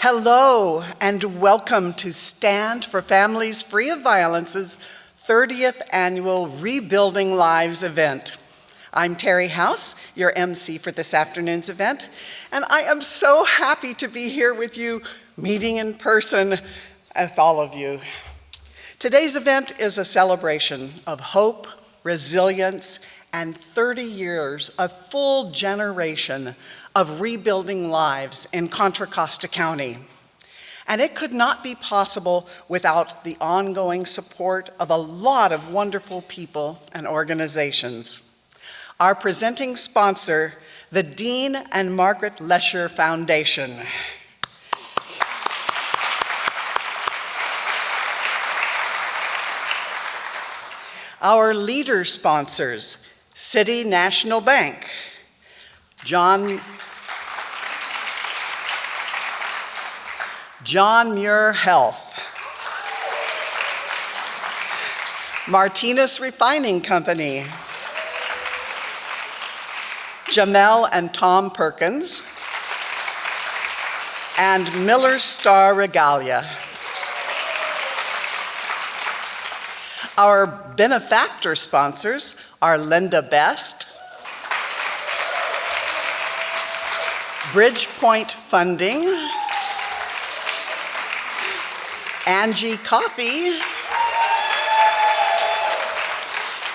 Hello and welcome to Stand for Families Free of Violence's 30th annual Rebuilding Lives event. I'm Terry House, your MC for this afternoon's event, and I am so happy to be here with you, meeting in person with all of you. Today's event is a celebration of hope, resilience, and 30 years, a full generation of rebuilding lives in Contra Costa County. And it could not be possible without the ongoing support of a lot of wonderful people and organizations. Our presenting sponsor, the Dean and Margaret Lesher Foundation. Our leader sponsors, City National Bank, John Muir Health, Martinez Refining Company, Jamel and Tom Perkins, and Miller Star Regalia. Our benefactor sponsors are Linda Best, Bridgepoint Funding, Angie Coffee,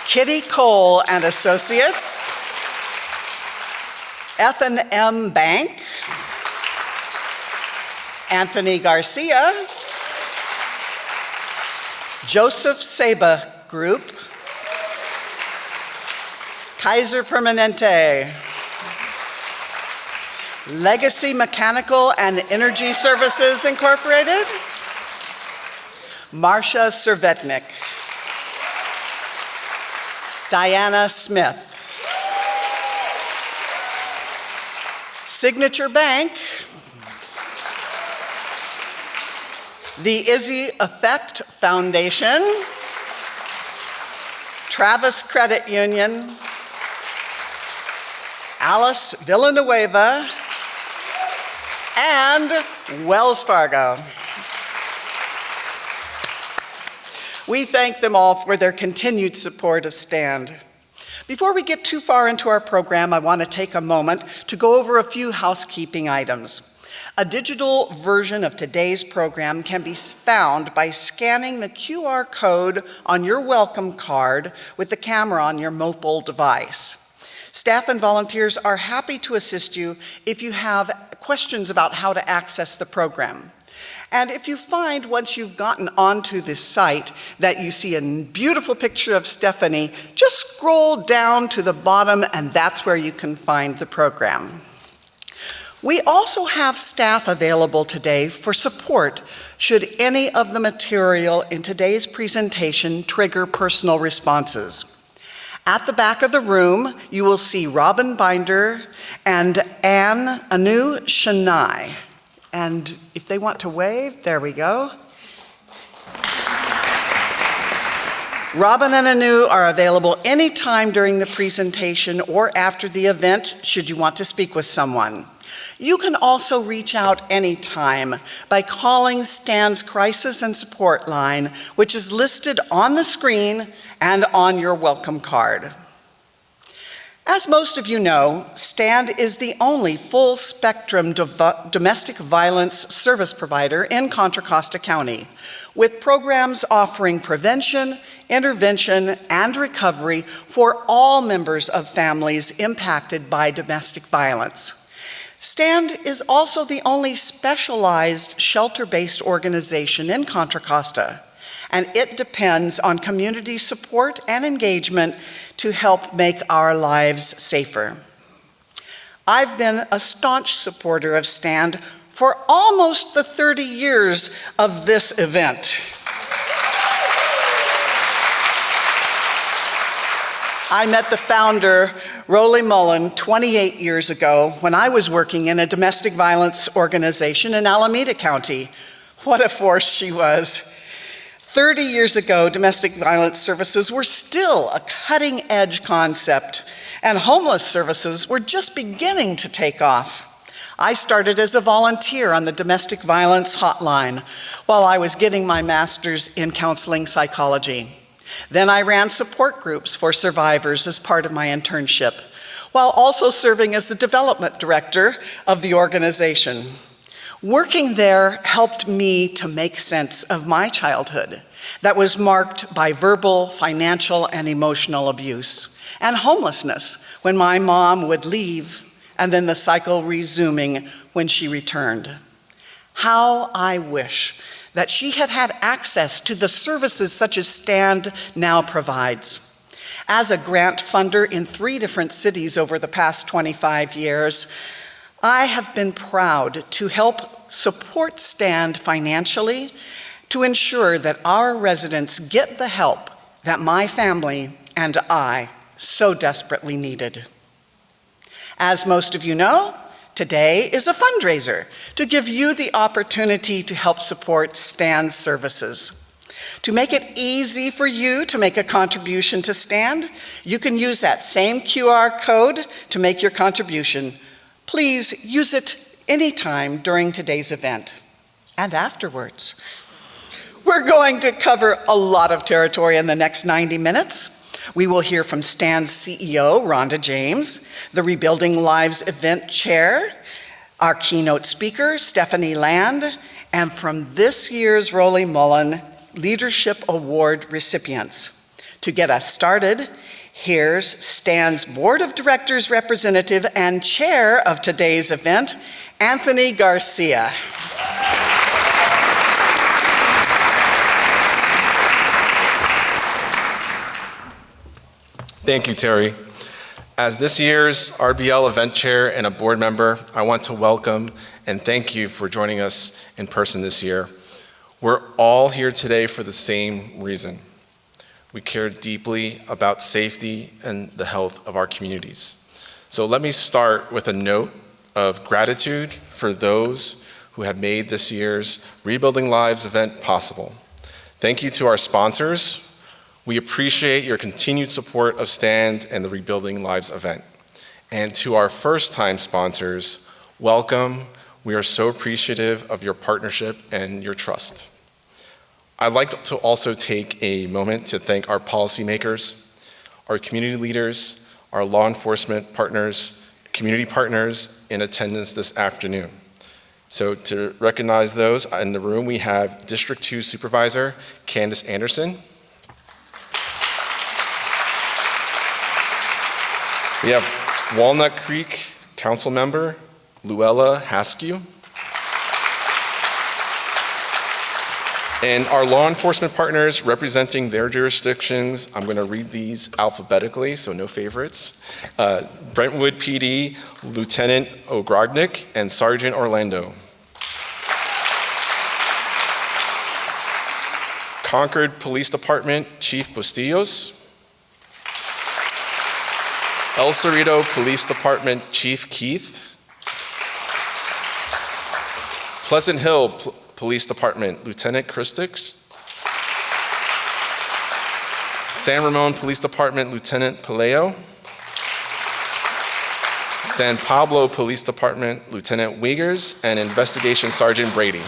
Kitty Cole and Associates, F&M Bank, Anthony Garcia, Joseph Seba Group, Kaiser Permanente, Legacy Mechanical and Energy Services Incorporated, Marcia Servetnik, Diana Smith, Signature Bank, the Izzy Effect Foundation, Travis Credit Union, Alice Villanueva, and Wells Fargo. We thank them all for their continued support of STAND. Before we get too far into our program, I want to take a moment to go over a few housekeeping items. A digital version of today's program can be found by scanning the QR code on your welcome card with the camera on your mobile device. Staff and volunteers are happy to assist you if you have questions about how to access the program. And if you find, once you've gotten onto this site, that you see a beautiful picture of Stephanie, just scroll down to the bottom and that's where you can find the program. We also have staff available today for support should any of the material in today's presentation trigger personal responses. At the back of the room, you will see Robin Binder and Anu Shania. And if they want to wave, there we go. Robin and Anu are available anytime during the presentation or after the event, should you want to speak with someone. You can also reach out anytime by calling STAND's Crisis and Support line, which is listed on the screen and on your welcome card. As most of you know, STAND is the only full-spectrum domestic violence service provider in Contra Costa County, with programs offering prevention, intervention, and recovery for all members of families impacted by domestic violence. STAND is also the only specialized shelter-based organization in Contra Costa, and it depends on community support and engagement to help make our lives safer. I've been a staunch supporter of STAND for almost the 30 years of this event. I met the founder, Roly Mullen, 28 years ago when I was working in a domestic violence organization in Alameda County. What a force she was. 30 years ago, domestic violence services were still a cutting-edge concept, and homeless services were just beginning to take off. I started as a volunteer on the domestic violence hotline while I was getting my master's in counseling psychology. Then I ran support groups for survivors as part of my internship, while also serving as the development director of the organization. Working there helped me to make sense of my childhood that was marked by verbal, financial, and emotional abuse, and homelessness when my mom would leave, and then the cycle resuming when she returned. How I wish that she had had access to the services such as Stand Now provides. As a grant funder in 3 different cities over the past 25 years, I have been proud to help support Stand financially to ensure that our residents get the help that my family and I so desperately needed. As most of you know, today is a fundraiser to give you the opportunity to help support Stand's services. To make it easy for you to make a contribution to Stand, you can use that same QR code to make your contribution. Please use it anytime during today's event and afterwards. We're going to cover a lot of territory in the next 90 minutes. We will hear from Stand's CEO, Rhonda James, the Rebuilding Lives event chair, our keynote speaker, Stephanie Land, and from this year's Rollie Mullen Leadership Award recipients. To get us started, here's Stand's Board of Directors representative and chair of today's event, Anthony Garcia. Thank you, Terry. As this year's RBL event chair and a board member, I want to welcome and thank you for joining us in person this year. We're all here today for the same reason. We care deeply about safety and the health of our communities. So let me start with a note of gratitude for those who have made this year's Rebuilding Lives event possible. Thank you to our sponsors. We appreciate your continued support of Stand and the Rebuilding Lives event. And to our first-time sponsors, welcome. We are so appreciative of your partnership and your trust. I'd like to also take a moment to thank our policymakers, our community leaders, our law enforcement partners, community partners in attendance this afternoon. So to recognize those in the room, we have District 2 Supervisor Candace Anderson. We have Walnut Creek Council Member Luella Haskew. And our law enforcement partners representing their jurisdictions, I'm going to read these alphabetically, so no favorites. Brentwood PD, Lieutenant Ogrognik and Sergeant Orlando. Concord Police Department Chief Bustillos. El Cerrito Police Department Chief Keith. Pleasant Hill Police Department Lieutenant Christic. San Ramon Police Department Lieutenant Paleo. San Pablo Police Department Lieutenant Wiegers and Investigation Sergeant Brady.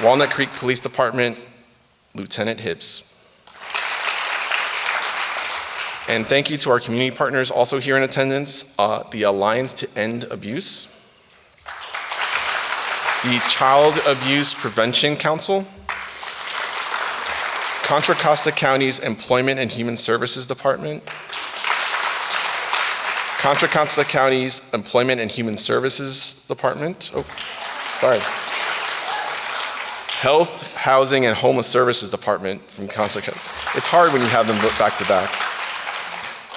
Walnut Creek Police Department Lieutenant Hibbs. And thank you to our community partners also here in attendance, the Alliance to End Abuse, the Child Abuse Prevention Council, Contra Costa County's Employment and Human Services Department, Contra Costa County's Employment and Human Services Department, Health, Housing, and Homeless Services Department from Contra Costa. It's hard when you have them back to back.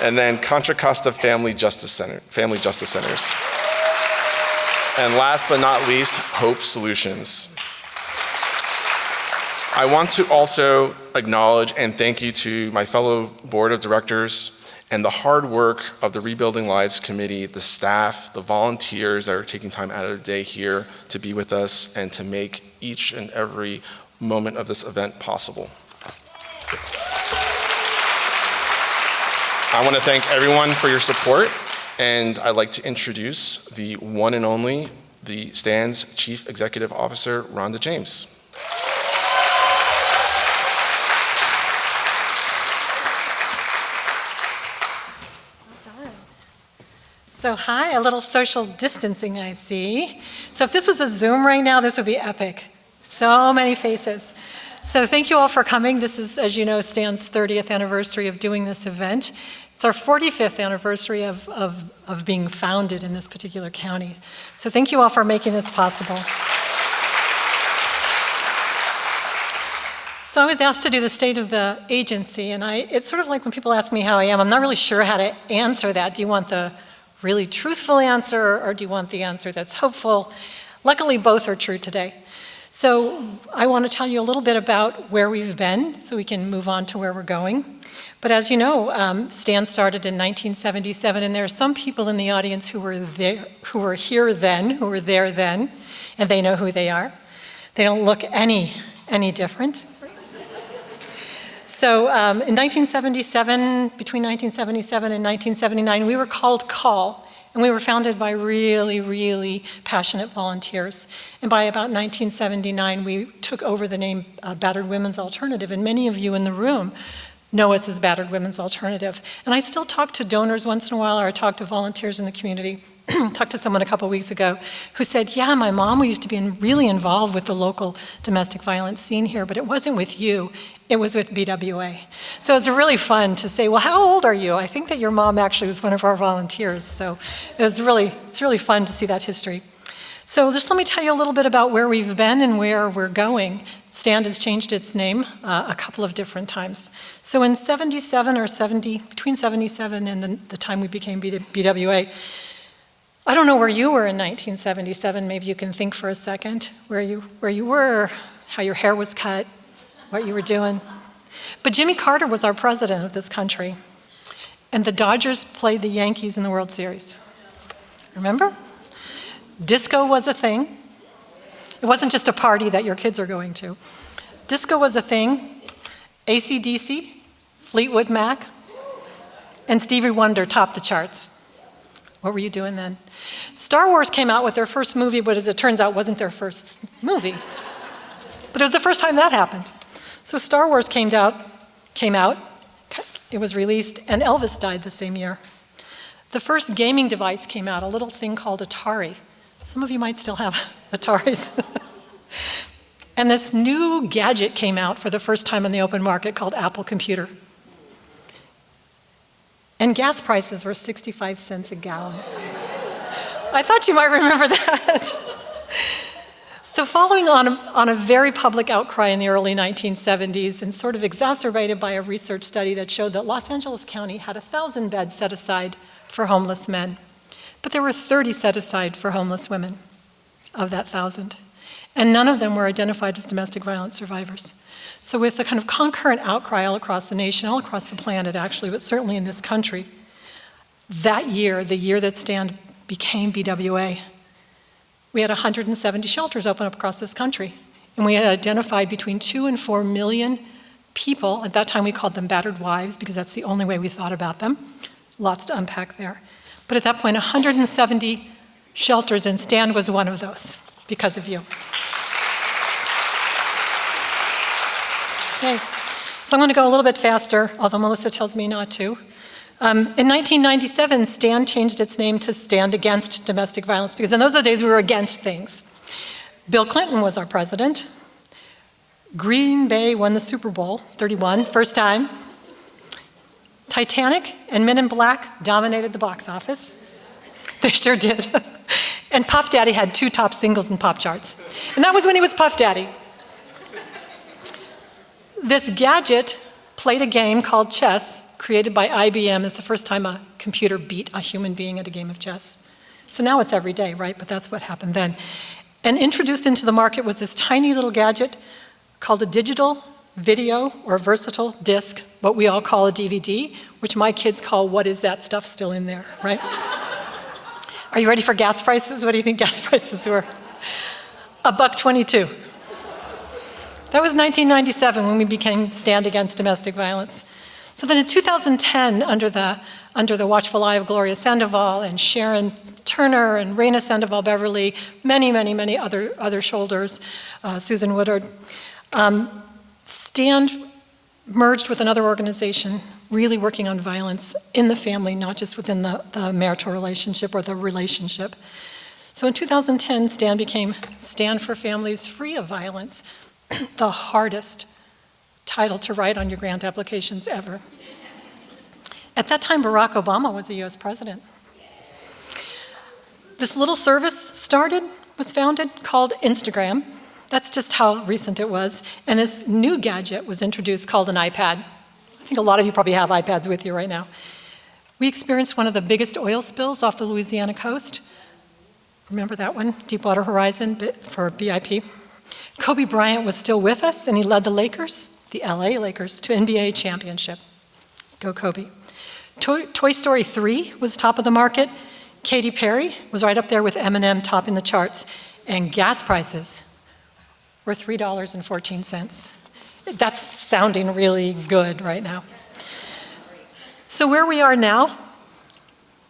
And then Contra Costa Family Justice Centers. And last but not least, Hope Solutions. I want to also acknowledge and thank you to my fellow board of directors and the hard work of the Rebuilding Lives Committee, the staff, the volunteers that are taking time out of their day here to be with us and to make each and every moment of this event possible. I want to thank everyone for your support And I'd like to introduce the one and only, the Stand's Chief Executive Officer, Rhonda James. So hi, a little social distancing I see. So if this was a Zoom right now, this would be epic. So many faces. So thank you all for coming. This is, as you know, Stan's 30th anniversary of doing this event. It's our 45th anniversary of being founded in this particular county. So thank you all for making this possible. So I was asked to do the state of the agency, and it's sort of like when people ask me how I am, I'm not really sure how to answer that. Do you want the really truthful answer, or do you want the answer that's hopeful? Luckily, both are true today. So I want to tell you a little bit about where we've been, so we can move on to where we're going. But as you know, Stan started in 1977, and there are some people in the audience who were there, who were here then, who were there then, and they know who they are. They don't look any different. So in 1977, between 1977 and 1979, we were called Call, and we were founded by really, really passionate volunteers. And by about 1979, we took over the name Battered Women's Alternative, and many of you in the room know us as Battered Women's Alternative. And I still talk to donors once in a while, or I talk to volunteers in the community. Talked to someone a couple weeks ago who said, yeah, my mom used to be really involved with the local domestic violence scene here, but it wasn't with you, it was with BWA. So it's really fun to say, well, how old are you? I think that your mom actually was one of our volunteers. So it's really fun to see that history. So just let me tell you a little bit about where we've been and where we're going. Stand has changed its name a couple of different times. So in 77 or 70, between 77 and the time we became BWA, I don't know where you were in 1977. Maybe you can think for a second where you were, how your hair was cut, what you were doing. But Jimmy Carter was our president of this country, and the Dodgers played the Yankees in the World Series. Remember? Disco was a thing. It wasn't just a party that your kids are going to. Disco was a thing. AC/DC, Fleetwood Mac, and Stevie Wonder topped the charts. What were you doing then? Star Wars came out with their first movie, but as it turns out, wasn't their first movie. But it was the first time that happened. So Star Wars came out, it was released, and Elvis died the same year. The first gaming device came out, a little thing called Atari. Some of you might still have Ataris. And this new gadget came out for the first time in the open market called Apple Computer. And gas prices were 65 cents a gallon. I thought you might remember that. So following on a very public outcry in the early 1970s, and sort of exacerbated by a research study that showed that Los Angeles County had 1,000 beds set aside for homeless men, but there were 30 set aside for homeless women of that 1,000. And none of them were identified as domestic violence survivors. So with the kind of concurrent outcry all across the nation, all across the planet actually, but certainly in this country, that year, the year that Stan became BWA, we had 170 shelters open up across this country. And we had identified between 2 and 4 million people. At that time we called them battered wives because that's the only way we thought about them. Lots to unpack there. But at that point, 170 shelters, and Stan was one of those because of you. Okay, so I'm going to go a little bit faster, although Melissa tells me not to. In 1997, Stan changed its name to Stand Against Domestic Violence, because in those are the days we were against things. Bill Clinton was our president. Green Bay won the Super Bowl, 31, first time. Titanic and Men in Black dominated the box office. They sure did. And Puff Daddy had 2 top singles in pop charts. And that was when he was Puff Daddy. This gadget played a game called chess, created by IBM. It's the first time a computer beat a human being at a game of chess. So now it's every day, right? But that's what happened then. And introduced into the market was this tiny little gadget called a digital video or versatile disc, what we all call a DVD, which my kids call, what is that stuff still in there, right? Are you ready for gas prices? What do you think gas prices were? $1.22. That was 1997 when we became Stand Against Domestic Violence. So then in 2010, under the watchful eye of Gloria Sandoval and Sharon Turner and Raina Sandoval Beverly, many other shoulders, Susan Woodard, Stand merged with another organization really working on violence in the family, not just within the marital relationship or the relationship. So in 2010, Stand became Stand for Families Free of Violence, the hardest title to write on your grant applications ever. At that time, Barack Obama was the US president. This little service was founded, called Instagram. That's just how recent it was. And this new gadget was introduced called an iPad. I think a lot of you probably have iPads with you right now. We experienced one of the biggest oil spills off the Louisiana coast. Remember that one? Deepwater Horizon for BIP. Kobe Bryant was still with us, and he led the Lakers, the LA Lakers, to NBA championship. Go Kobe. Toy Story 3 was top of the market. Katy Perry was right up there with Eminem topping the charts. And gas prices were $3.14. That's sounding really good right now. So where we are now,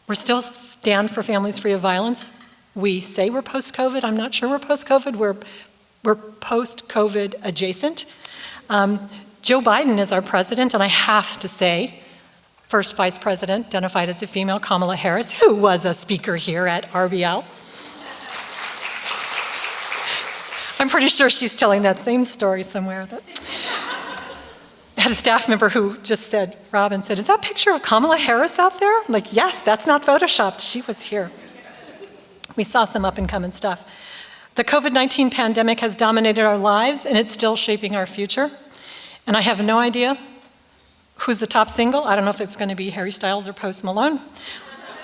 we're still Stand for Families Free of Violence. We say we're post-COVID. I'm not sure we're post-COVID. We're post-COVID adjacent. Joe Biden is our president, and I have to say, first vice president identified as a female, Kamala Harris, who was a speaker here at RBL. I'm pretty sure she's telling that same story somewhere. I had a staff member who just said, Robin said, "Is that picture of Kamala Harris out there?" I'm like, yes, that's not photoshopped. She was here. We saw some up and coming stuff. The COVID-19 pandemic has dominated our lives, and it's still shaping our future. And I have no idea who's the top single. I don't know if it's going to be Harry Styles or Post Malone.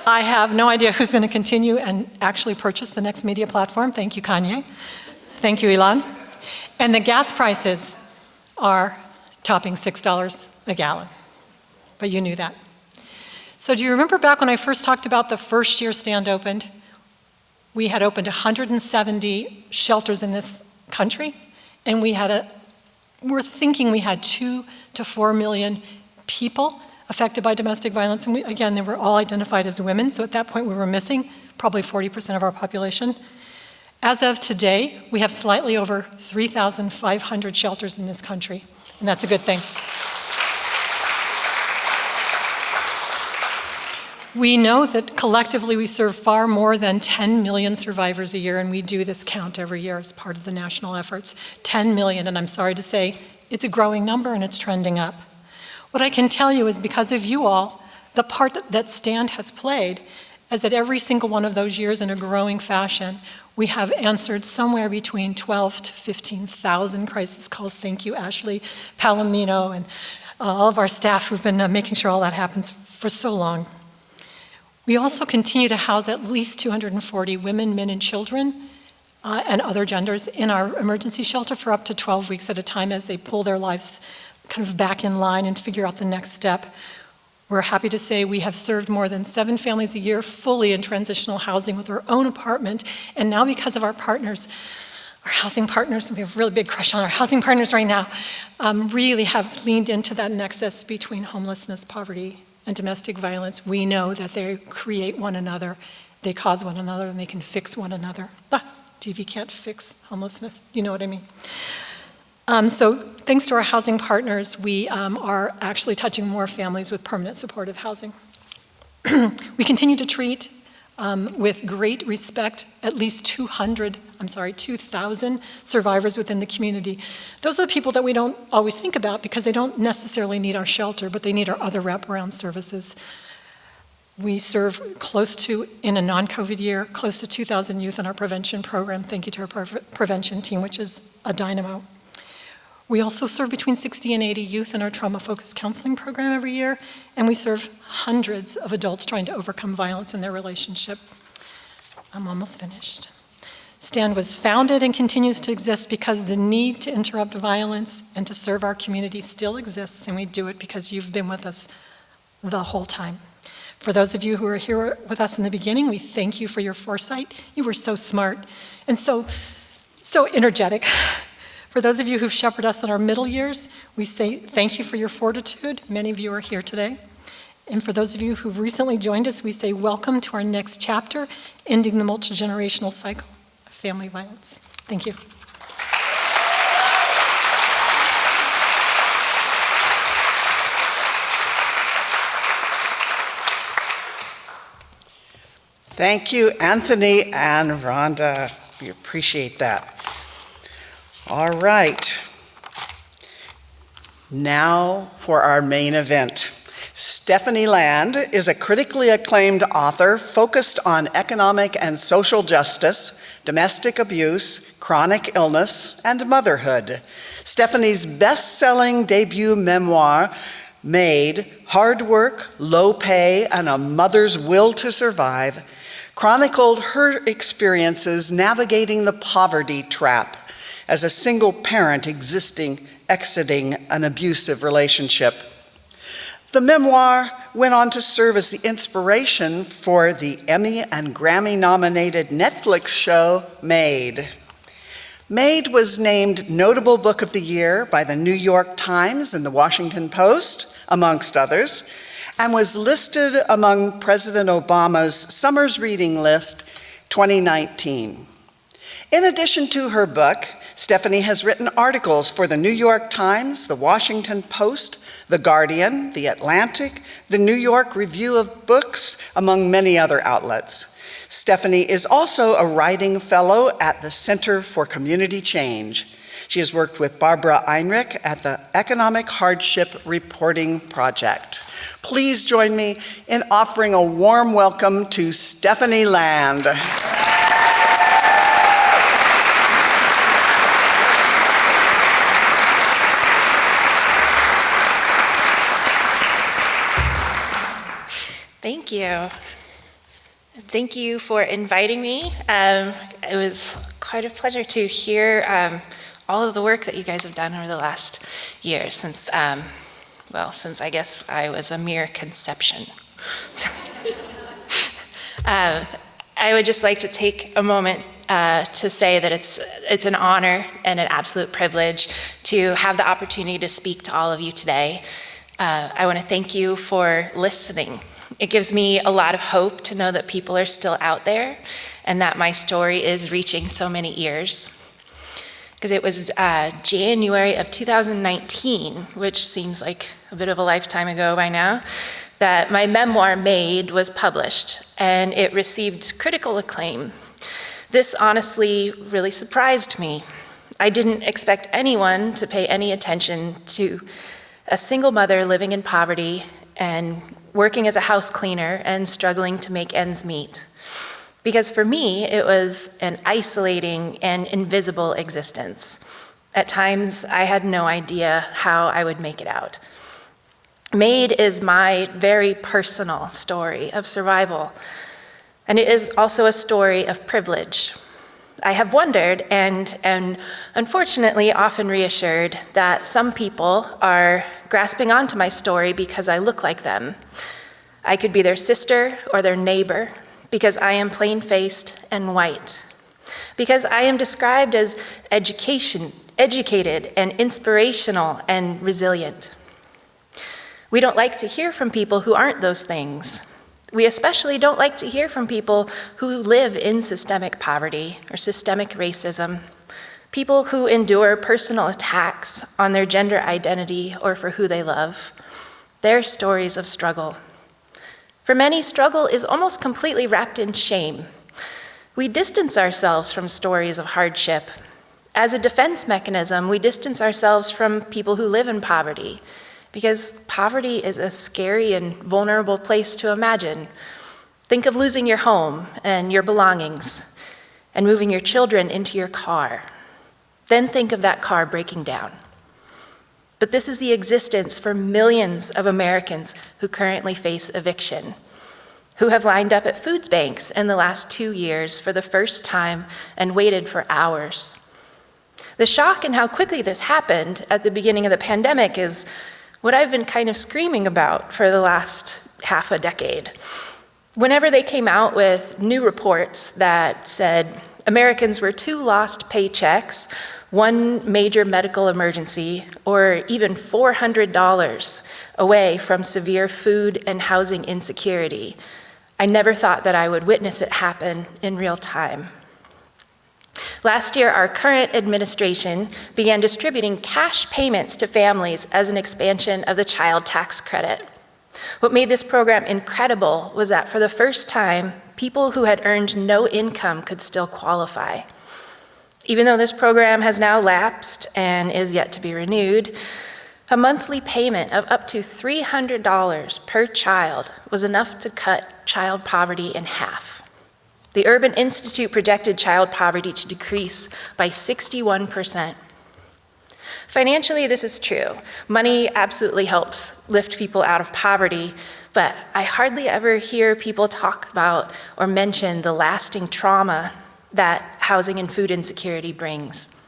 I have no idea who's going to continue and actually purchase the next media platform. Thank you, Kanye. Thank you, Elon. And the gas prices are topping $6 a gallon. But you knew that. So do you remember back when I first talked about the first year Stand opened? We had opened 170 shelters in this country, and we're thinking we had 2 to 4 million people affected by domestic violence. And again, they were all identified as women, so at that point we were missing probably 40% of our population. As of today, we have slightly over 3,500 shelters in this country, and that's a good thing. We know that collectively we serve far more than 10 million survivors a year, and we do this count every year as part of the national efforts. 10 million, and I'm sorry to say, it's a growing number and it's trending up. What I can tell you is because of you all, the part that Stand has played is that every single one of those years in a growing fashion, we have answered somewhere between 12 to 15,000 crisis calls. Thank you, Ashley Palomino, and all of our staff who've been making sure all that happens for so long. We also continue to house at least 240 women, men, and children and other genders in our emergency shelter for up to 12 weeks at a time as they pull their lives kind of back in line and figure out the next step. We're happy to say we have served more than 7 families a year fully in transitional housing with our own apartment. And now because of our partners, our housing partners, and we have a really big crush on our housing partners right now, really have leaned into that nexus between homelessness, poverty, and domestic violence. We know that they create one another, they cause one another, and they can fix one another. TV can't fix homelessness, you know what I mean. So thanks to our housing partners, we are actually touching more families with permanent supportive housing. We continue to treat with great respect at least 2,000 survivors within the community. Those are the people that we don't always think about because they don't necessarily need our shelter, but they need our other wraparound services. We serve close to, in a non-COVID year, close to 2,000 youth in our prevention program. Thank you to our prevention team, which is a dynamo. We also serve between 60 and 80 youth in our trauma-focused counseling program every year, and we serve hundreds of adults trying to overcome violence in their relationship. I'm almost finished. Stand was founded and continues to exist because the need to interrupt violence and to serve our community still exists, and we do it because you've been with us the whole time. For those of you who were here with us in the beginning, we thank you for your foresight. You were so smart and so energetic. For those of you who've shepherded us in our middle years, we say thank you for your fortitude. Many of you are here today. And for those of you who've recently joined us, we say welcome to our next chapter, ending the multi-generational cycle of family violence. Thank you. Thank you, Anthony and Rhonda. We appreciate that. All right. Now for our main event. Stephanie Land is a critically acclaimed author focused on economic and social justice, domestic abuse, chronic illness, and motherhood. Stephanie's best-selling debut memoir, Maid, Hard Work, Low Pay, and a Mother's Will to Survive, chronicled her experiences navigating the poverty trap as a single parent exiting an abusive relationship. The memoir went on to serve as the inspiration for the Emmy and Grammy-nominated Netflix show, Maid. Maid was named Notable Book of the Year by the New York Times and the Washington Post, amongst others, and was listed among President Obama's Summer's Reading List 2019. In addition to her book, Stephanie has written articles for the New York Times, the Washington Post, The Guardian, The Atlantic, the New York Review of Books, among many other outlets. Stephanie is also a writing fellow at the Center for Community Change. She has worked with Barbara Einrich at the Economic Hardship Reporting Project. Please join me in offering a warm welcome to Stephanie Land. Thank you. Thank you for inviting me. It was quite a pleasure to hear all of the work that you guys have done over the last year since I guess I was a mere conception. I would just like to take a moment to say that it's an honor and an absolute privilege to have the opportunity to speak to all of you today. I want to thank you for listening. It gives me a lot of hope to know that people are still out there and that my story is reaching so many ears. Because it was January of 2019, which seems like a bit of a lifetime ago by now, that my memoir, Maid, was published, and it received critical acclaim. This honestly really surprised me. I didn't expect anyone to pay any attention to a single mother living in poverty and working as a house cleaner and struggling to make ends meet. Because for me, it was an isolating and invisible existence. At times, I had no idea how I would make it out. Maid is my very personal story of survival, and it is also a story of privilege. I have wondered and unfortunately often reassured that some people are grasping onto my story because I look like them. I could be their sister or their neighbor because I am plain-faced and white. Because I am described as educated and inspirational and resilient. We don't like to hear from people who aren't those things. We especially don't like to hear from people who live in systemic poverty or systemic racism, people who endure personal attacks on their gender identity or for who they love, their stories of struggle. For many, struggle is almost completely wrapped in shame. We distance ourselves from stories of hardship. As a defense mechanism, we distance ourselves from people who live in poverty, because poverty is a scary and vulnerable place to imagine. Think of losing your home and your belongings and moving your children into your car. Then think of that car breaking down. But this is the existence for millions of Americans who currently face eviction, who have lined up at food banks in the last 2 years for the first time and waited for hours. The shock in how quickly this happened at the beginning of the pandemic is what I've been kind of screaming about for the last half a decade. Whenever they came out with new reports that said Americans were 2 lost paychecks one major medical emergency, or even $400 away from severe food and housing insecurity. I never thought that I would witness it happen in real time. Last year, our current administration began distributing cash payments to families as an expansion of the child tax credit. What made this program incredible was that for the first time, people who had earned no income could still qualify. Even though this program has now lapsed and is yet to be renewed, a monthly payment of up to $300 per child was enough to cut child poverty in half. The Urban Institute projected child poverty to decrease by 61%. Financially, this is true. Money absolutely helps lift people out of poverty, but I hardly ever hear people talk about or mention the lasting trauma that housing and food insecurity brings.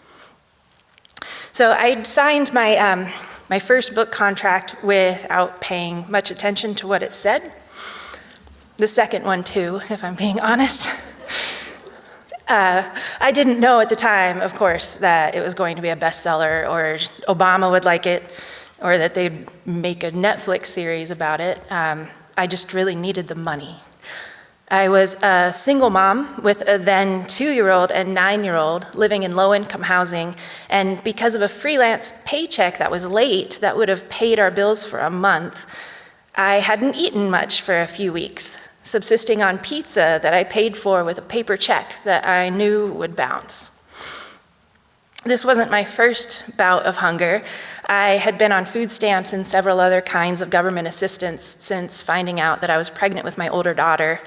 So I signed my first book contract without paying much attention to what it said. The second one too, if I'm being honest. I didn't know at the time, of course, that it was going to be a bestseller, or Obama would like it, or that they'd make a Netflix series about it. I just really needed the money. I was a single mom with a then 2-year-old and 9-year-old living in low-income housing, and because of a freelance paycheck that was late that would have paid our bills for a month, I hadn't eaten much for a few weeks, subsisting on pizza that I paid for with a paper check that I knew would bounce. This wasn't my first bout of hunger. I had been on food stamps and several other kinds of government assistance since finding out that I was pregnant with my older daughter.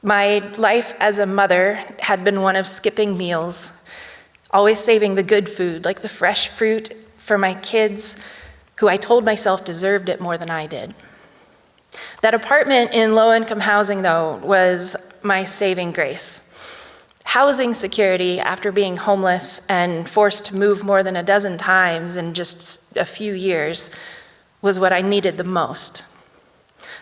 My life as a mother had been one of skipping meals, always saving the good food, like the fresh fruit, for my kids, who I told myself deserved it more than I did. That apartment in low-income housing, though, was my saving grace. Housing security after being homeless and forced to move more than a dozen times in just a few years was what I needed the most.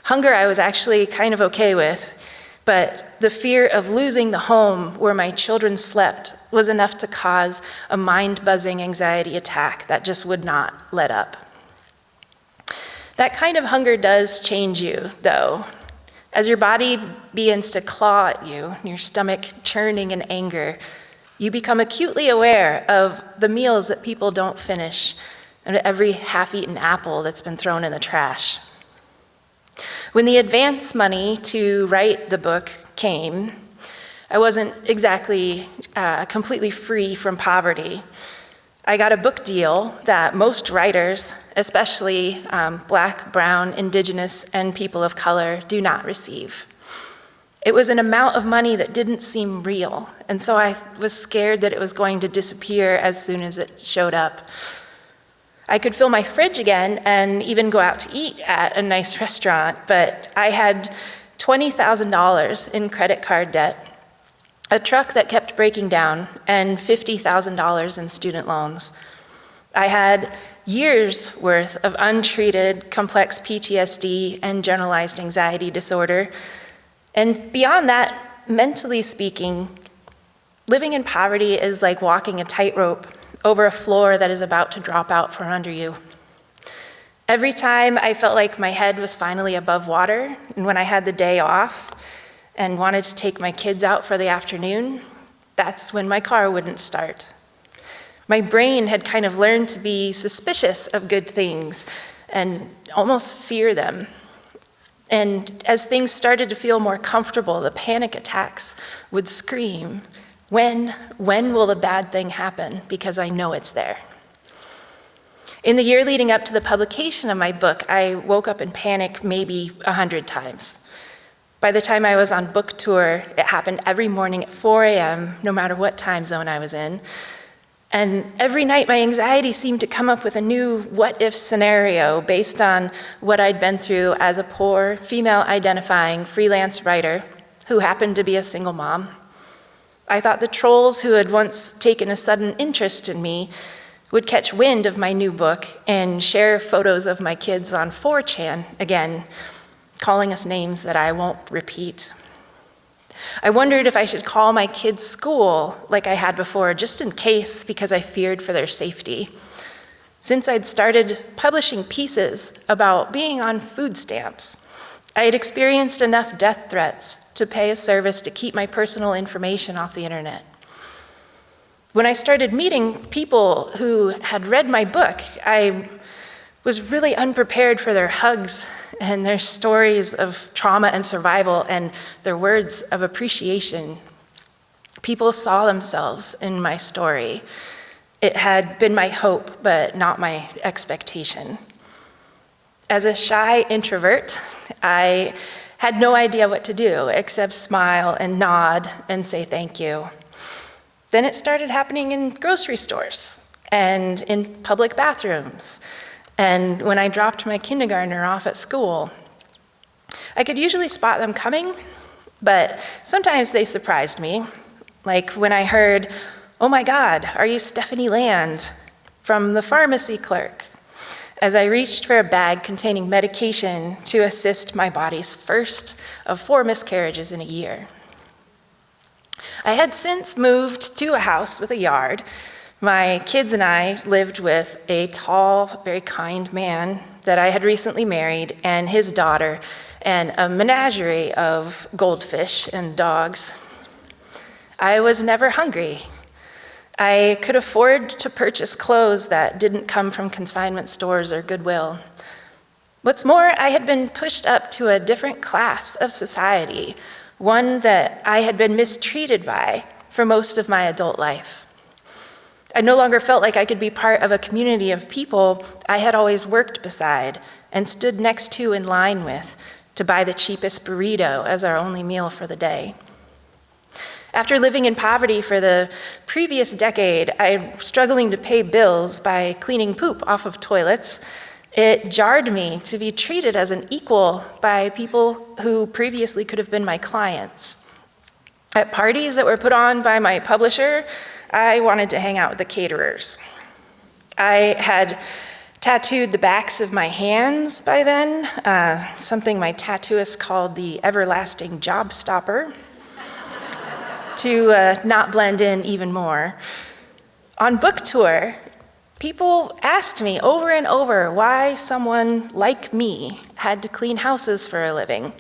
Hunger I was actually kind of okay with, but the fear of losing the home where my children slept was enough to cause a mind-buzzing anxiety attack that just would not let up. That kind of hunger does change you, though. As your body begins to claw at you, and your stomach churning in anger, you become acutely aware of the meals that people don't finish and every half-eaten apple that's been thrown in the trash. When the advance money to write the book came, I wasn't exactly completely free from poverty. I got a book deal that most writers, especially Black, Brown, Indigenous, and people of color, do not receive. It was an amount of money that didn't seem real, and so I was scared that it was going to disappear as soon as it showed up. I could fill my fridge again and even go out to eat at a nice restaurant, but I had $20,000 in credit card debt, a truck that kept breaking down, and $50,000 in student loans. I had years' worth of untreated complex PTSD and generalized anxiety disorder. And beyond that, mentally speaking, living in poverty is like walking a tightrope over a floor that is about to drop out from under you. Every time I felt like my head was finally above water, and when I had the day off and wanted to take my kids out for the afternoon, that's when my car wouldn't start. My brain had kind of learned to be suspicious of good things and almost fear them. And as things started to feel more comfortable, the panic attacks would scream, when will the bad thing happen? Because I know it's there. In the year leading up to the publication of my book, I woke up in panic maybe 100 times. By the time I was on book tour, it happened every morning at 4 a.m., no matter what time zone I was in. And every night my anxiety seemed to come up with a new what-if scenario based on what I'd been through as a poor, female-identifying freelance writer who happened to be a single mom. I thought the trolls who had once taken a sudden interest in me would catch wind of my new book and share photos of my kids on 4chan again, calling us names that I won't repeat. I wondered if I should call my kids' school like I had before, just in case, because I feared for their safety. Since I'd started publishing pieces about being on food stamps, I had experienced enough death threats to pay a service to keep my personal information off the internet. When I started meeting people who had read my book, I was really unprepared for their hugs and their stories of trauma and survival and their words of appreciation. People saw themselves in my story. It had been my hope, but not my expectation. As a shy introvert, I had no idea what to do except smile and nod and say thank you. Then it started happening in grocery stores and in public bathrooms. And when I dropped my kindergartner off at school, I could usually spot them coming, but sometimes they surprised me. Like when I heard, "Oh my God, are you Stephanie Land?" from the pharmacy clerk, as I reached for a bag containing medication to assist my body's first of 4 miscarriages in a year. I had since moved to a house with a yard. My kids and I lived with a tall, very kind man that I had recently married and his daughter and a menagerie of goldfish and dogs. I was never hungry. I could afford to purchase clothes that didn't come from consignment stores or Goodwill. What's more, I had been pushed up to a different class of society, one that I had been mistreated by for most of my adult life. I no longer felt like I could be part of a community of people I had always worked beside and stood next to in line with to buy the cheapest burrito as our only meal for the day. After living in poverty for the previous decade, I was struggling to pay bills by cleaning poop off of toilets. It jarred me to be treated as an equal by people who previously could have been my clients. At parties that were put on by my publisher, I wanted to hang out with the caterers. I had tattooed the backs of my hands by then, something my tattooist called the everlasting job stopper, to not blend in even more. On book tour, people asked me over and over why someone like me had to clean houses for a living.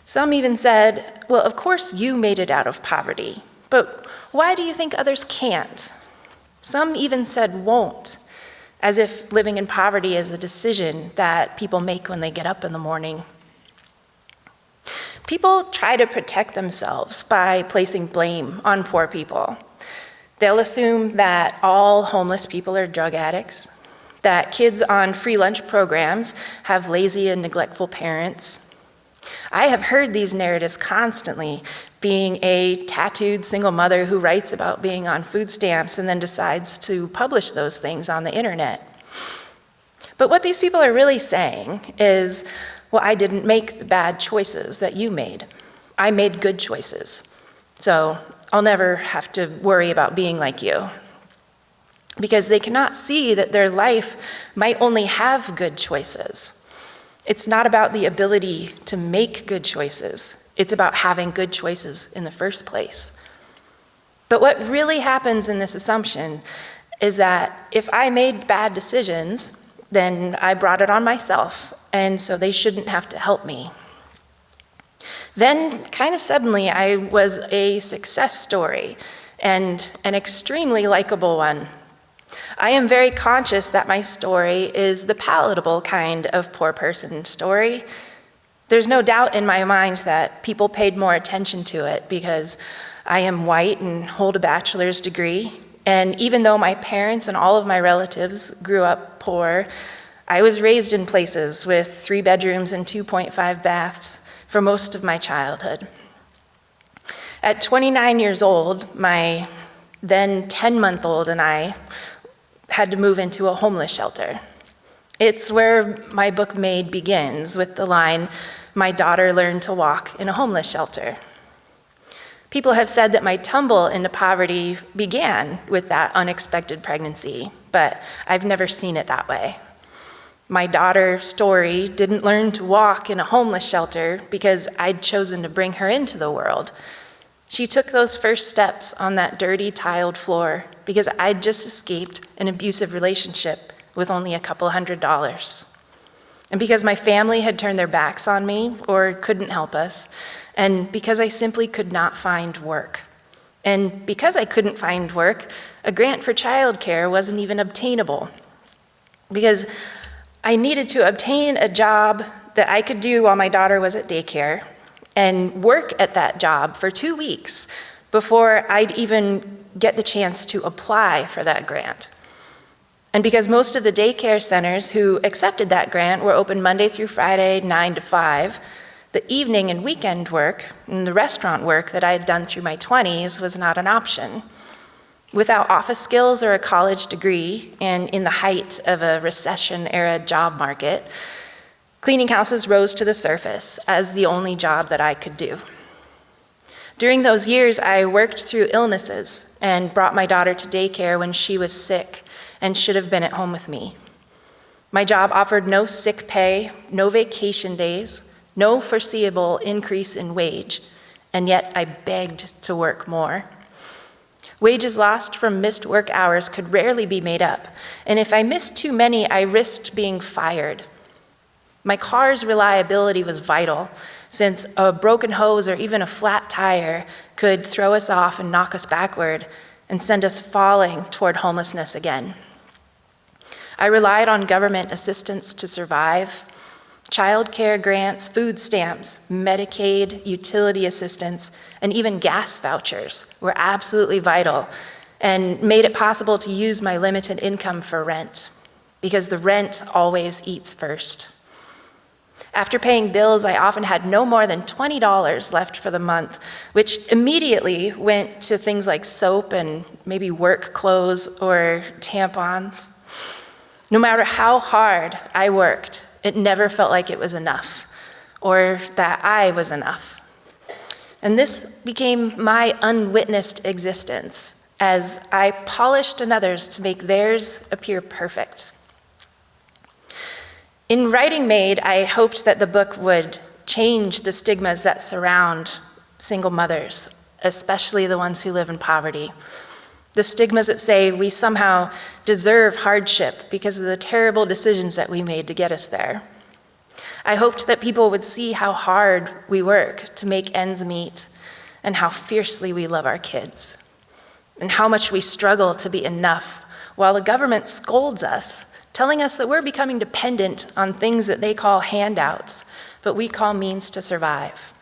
Some even said, "Well, of course you made it out of poverty, but why do you think others can't?" Some even said won't, as if living in poverty is a decision that people make when they get up in the morning. People try to protect themselves by placing blame on poor people. They'll assume that all homeless people are drug addicts, that kids on free lunch programs have lazy and neglectful parents. I have heard these narratives constantly, being a tattooed single mother who writes about being on food stamps and then decides to publish those things on the internet. But what these people are really saying is, well, I didn't make the bad choices that you made. I made good choices. So I'll never have to worry about being like you. Because they cannot see that their life might only have good choices. It's not about the ability to make good choices. It's about having good choices in the first place. But what really happens in this assumption is that if I made bad decisions, then I brought it on myself, and so they shouldn't have to help me. Then, kind of suddenly, I was a success story, and an extremely likable one. I am very conscious that my story is the palatable kind of poor person story. There's no doubt in my mind that people paid more attention to it because I am white and hold a bachelor's degree. And even though my parents and all of my relatives grew up poor, I was raised in places with 3 bedrooms and 2.5 baths for most of my childhood. At 29 years old, my then 10-month-old and I had to move into a homeless shelter. It's where my book Maid begins with the line, "My daughter learned to walk in a homeless shelter." People have said that my tumble into poverty began with that unexpected pregnancy, but I've never seen it that way. My daughter, Story, didn't learn to walk in a homeless shelter because I'd chosen to bring her into the world. She took those first steps on that dirty, tiled floor because I'd just escaped an abusive relationship with only a couple $100s. And because my family had turned their backs on me or couldn't help us, and because I simply could not find work. And because I couldn't find work, a grant for childcare wasn't even obtainable. Because I needed to obtain a job that I could do while my daughter was at daycare and work at that job for 2 weeks before I'd even get the chance to apply for that grant. And because most of the daycare centers who accepted that grant were open Monday through Friday, 9 to 5, the evening and weekend work and the restaurant work that I had done through my 20s was not an option. Without office skills or a college degree, and in the height of a recession-era job market, cleaning houses rose to the surface as the only job that I could do. During those years, I worked through illnesses and brought my daughter to daycare when she was sick and should have been at home with me. My job offered no sick pay, no vacation days, no foreseeable increase in wage, and yet I begged to work more. Wages lost from missed work hours could rarely be made up, and if I missed too many, I risked being fired. My car's reliability was vital, since a broken hose or even a flat tire could throw us off and knock us backward and send us falling toward homelessness again. I relied on government assistance to survive. Childcare grants, food stamps, Medicaid, utility assistance, and even gas vouchers were absolutely vital and made it possible to use my limited income for rent, because the rent always eats first. After paying bills, I often had no more than $20 left for the month, which immediately went to things like soap and maybe work clothes or tampons. No matter how hard I worked, it never felt like it was enough, or that I was enough. And this became my unwitnessed existence as I polished another's to make theirs appear perfect. In writing Maid, I hoped that the book would change the stigmas that surround single mothers, especially the ones who live in poverty. The stigmas that say we somehow deserve hardship because of the terrible decisions that we made to get us there. I hoped that people would see how hard we work to make ends meet and how fiercely we love our kids and how much we struggle to be enough while the government scolds us, telling us that we're becoming dependent on things that they call handouts, but we call means to survive.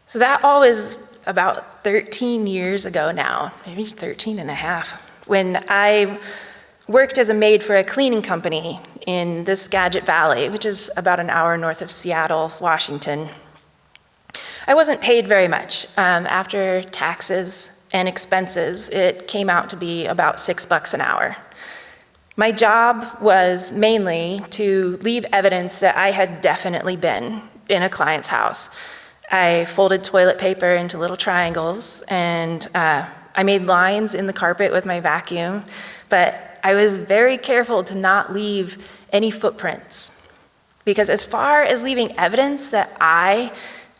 So that all was about 13 years ago now, maybe 13 and a half, when I worked as a maid for a cleaning company in the Skagit Valley, which is about an hour north of Seattle, Washington. I wasn't paid very much. After taxes and expenses, it came out to be about $6 an hour. My job was mainly to leave evidence that I had definitely been in a client's house. I folded toilet paper into little triangles, and I made lines in the carpet with my vacuum, but I was very careful to not leave any footprints. Because as far as leaving evidence that I,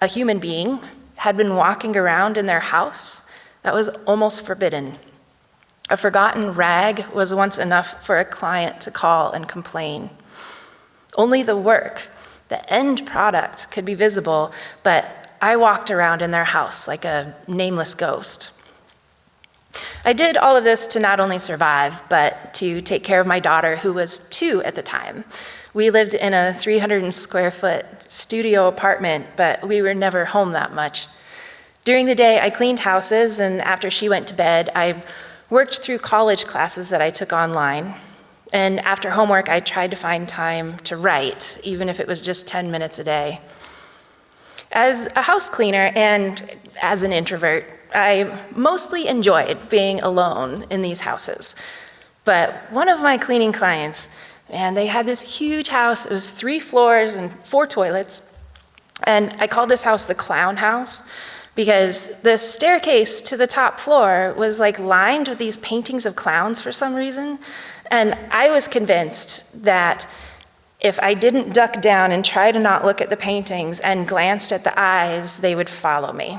a human being, had been walking around in their house, that was almost forbidden. A forgotten rag was once enough for a client to call and complain. Only the work, the end product, could be visible, but I walked around in their house like a nameless ghost. I did all of this to not only survive, but to take care of my daughter, who was 2 at the time. We lived in a 300 square foot studio apartment, but we were never home that much. During the day, I cleaned houses, and after she went to bed, I worked through college classes that I took online. And after homework, I tried to find time to write, even if it was just 10 minutes a day. As a house cleaner and as an introvert, I mostly enjoyed being alone in these houses. But one of my cleaning clients, man, they had this huge house. It was 3 floors and 4 toilets. And I called this house the clown house because the staircase to the top floor was like lined with these paintings of clowns for some reason. And I was convinced that if I didn't duck down and try to not look at the paintings and glanced at the eyes, they would follow me.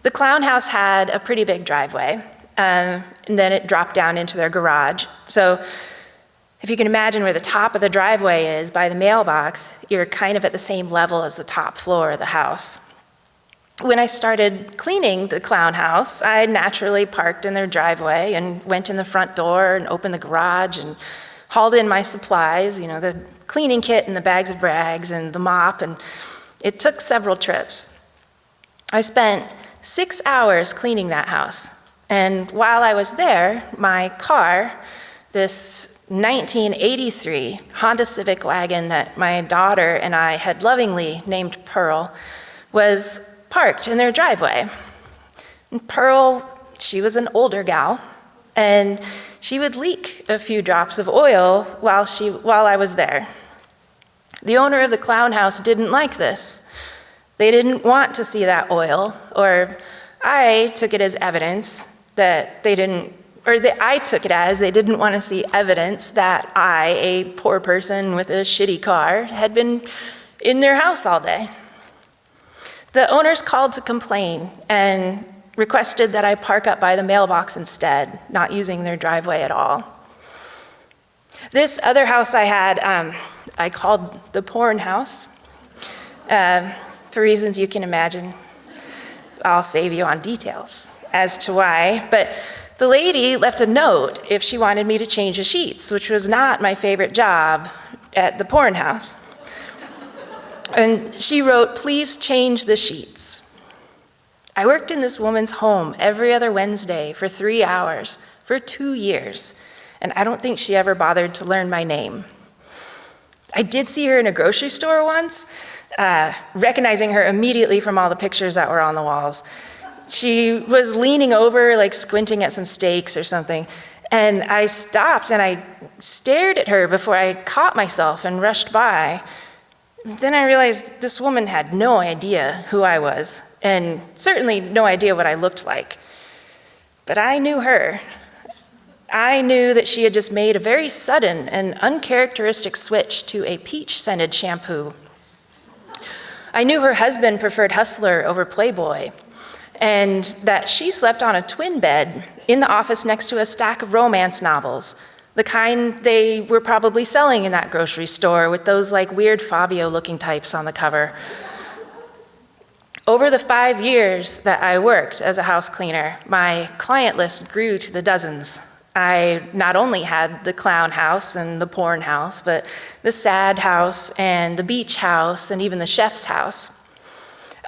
The clown house had a pretty big driveway, and then it dropped down into their garage. So if you can imagine where the top of the driveway is by the mailbox, you're kind of at the same level as the top floor of the house. When I started cleaning the clown house, I naturally parked in their driveway and went in the front door and opened the garage and hauled in my supplies, the cleaning kit and the bags of rags and the mop, and it took several trips. I spent 6 hours cleaning that house, and while I was there, my car, this 1983 Honda Civic wagon that my daughter and I had lovingly named Pearl, was parked in their driveway. And Pearl, she was an older gal, and she would leak a few drops of oil while I was there. The owner of the clown house didn't like this. They didn't want to see that oil, or I took it as evidence that they didn't want to see evidence that I, a poor person with a shitty car, had been in their house all day. The owners called to complain and requested that I park up by the mailbox instead, not using their driveway at all. This other house I had, I called the porn house, for reasons you can imagine. I'll save you on details as to why, but the lady left a note if she wanted me to change the sheets, which was not my favorite job at the porn house. And she wrote, "Please change the sheets." I worked in this woman's home every other Wednesday for 3 hours for 2 years, and I don't think she ever bothered to learn my name. I did see her in a grocery store once, recognizing her immediately from all the pictures that were on the walls. She was leaning over, like squinting at some steaks or something, and I stopped and I stared at her before I caught myself and rushed by. Then I realized this woman had no idea who I was, and certainly no idea what I looked like. But I knew her. I knew that she had just made a very sudden and uncharacteristic switch to a peach-scented shampoo. I knew her husband preferred Hustler over Playboy, and that she slept on a twin bed in the office next to a stack of romance novels, the kind they were probably selling in that grocery store with those like weird Fabio-looking types on the cover. Over the 5 years that I worked as a house cleaner, my client list grew to the dozens. I not only had the clown house and the porn house, but the sad house and the beach house and even the chef's house.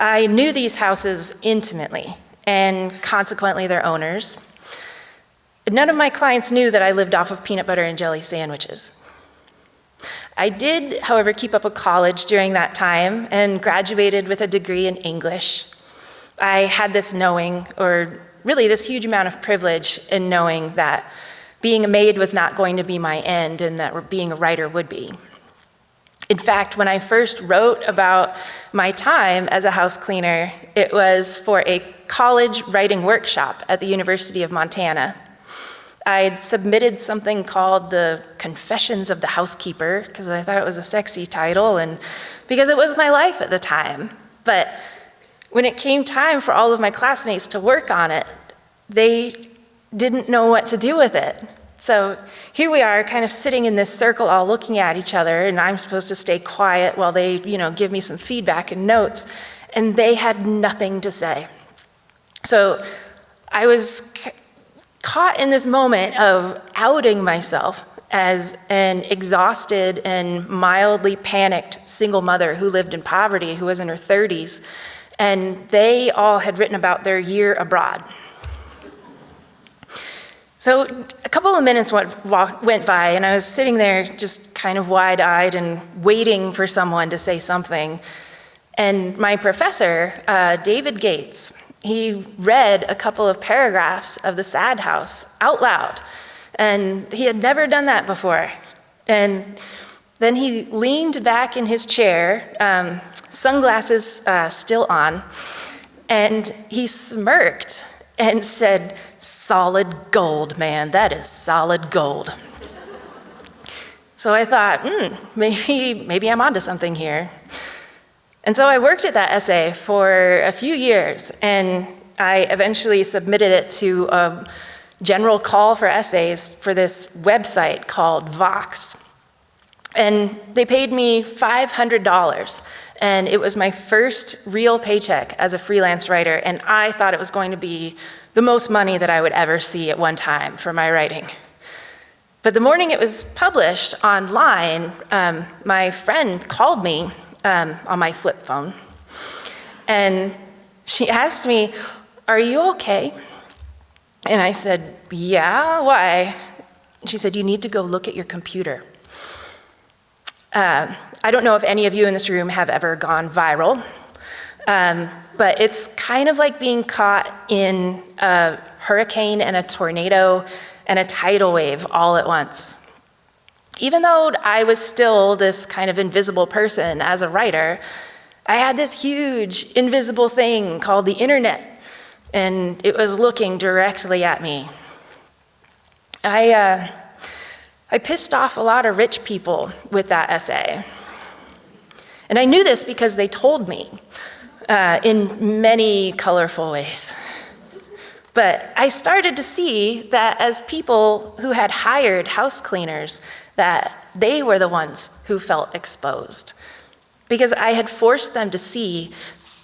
I knew these houses intimately, and consequently their owners. None of my clients knew that I lived off of peanut butter and jelly sandwiches. I did, however, keep up with college during that time and graduated with a degree in English. I had this knowing, or really this huge amount of privilege in knowing that being a maid was not going to be my end and that being a writer would be. In fact, when I first wrote about my time as a house cleaner, it was for a college writing workshop at the University of Montana. I'd submitted something called the Confessions of the Housekeeper because I thought it was a sexy title and because it was my life at the time. But when it came time for all of my classmates to work on it, they didn't know what to do with it. So here we are kind of sitting in this circle all looking at each other, and I'm supposed to stay quiet while they, give me some feedback and notes, and they had nothing to say. So I was caught in this moment of outing myself as an exhausted and mildly panicked single mother who lived in poverty, who was in her 30s, and they all had written about their year abroad. So a couple of minutes went by, and I was sitting there just kind of wide-eyed and waiting for someone to say something. And my professor, David Gates, he read a couple of paragraphs of The Sad House out loud, and he had never done that before. And then he leaned back in his chair, sunglasses still on, and he smirked and said, solid gold, man, that is solid gold. So I thought, maybe I'm onto something here. And so I worked at that essay for a few years, and I eventually submitted it to a general call for essays for this website called Vox. And they paid me $500, and it was my first real paycheck as a freelance writer, and I thought it was going to be the most money that I would ever see at one time for my writing. But the morning it was published online, my friend called me on my flip phone, and she asked me, "Are you okay?" And I said, "Yeah, why?" She said, "You need to go look at your computer." I don't know if any of you in this room have ever gone viral, but it's kind of like being caught in a hurricane and a tornado and a tidal wave all at once. Even though I was still this kind of invisible person as a writer, I had this huge invisible thing called the internet, and it was looking directly at me. I pissed off a lot of rich people with that essay. And I knew this because they told me in many colorful ways. But I started to see that as people who had hired house cleaners, that they were the ones who felt exposed. Because I had forced them to see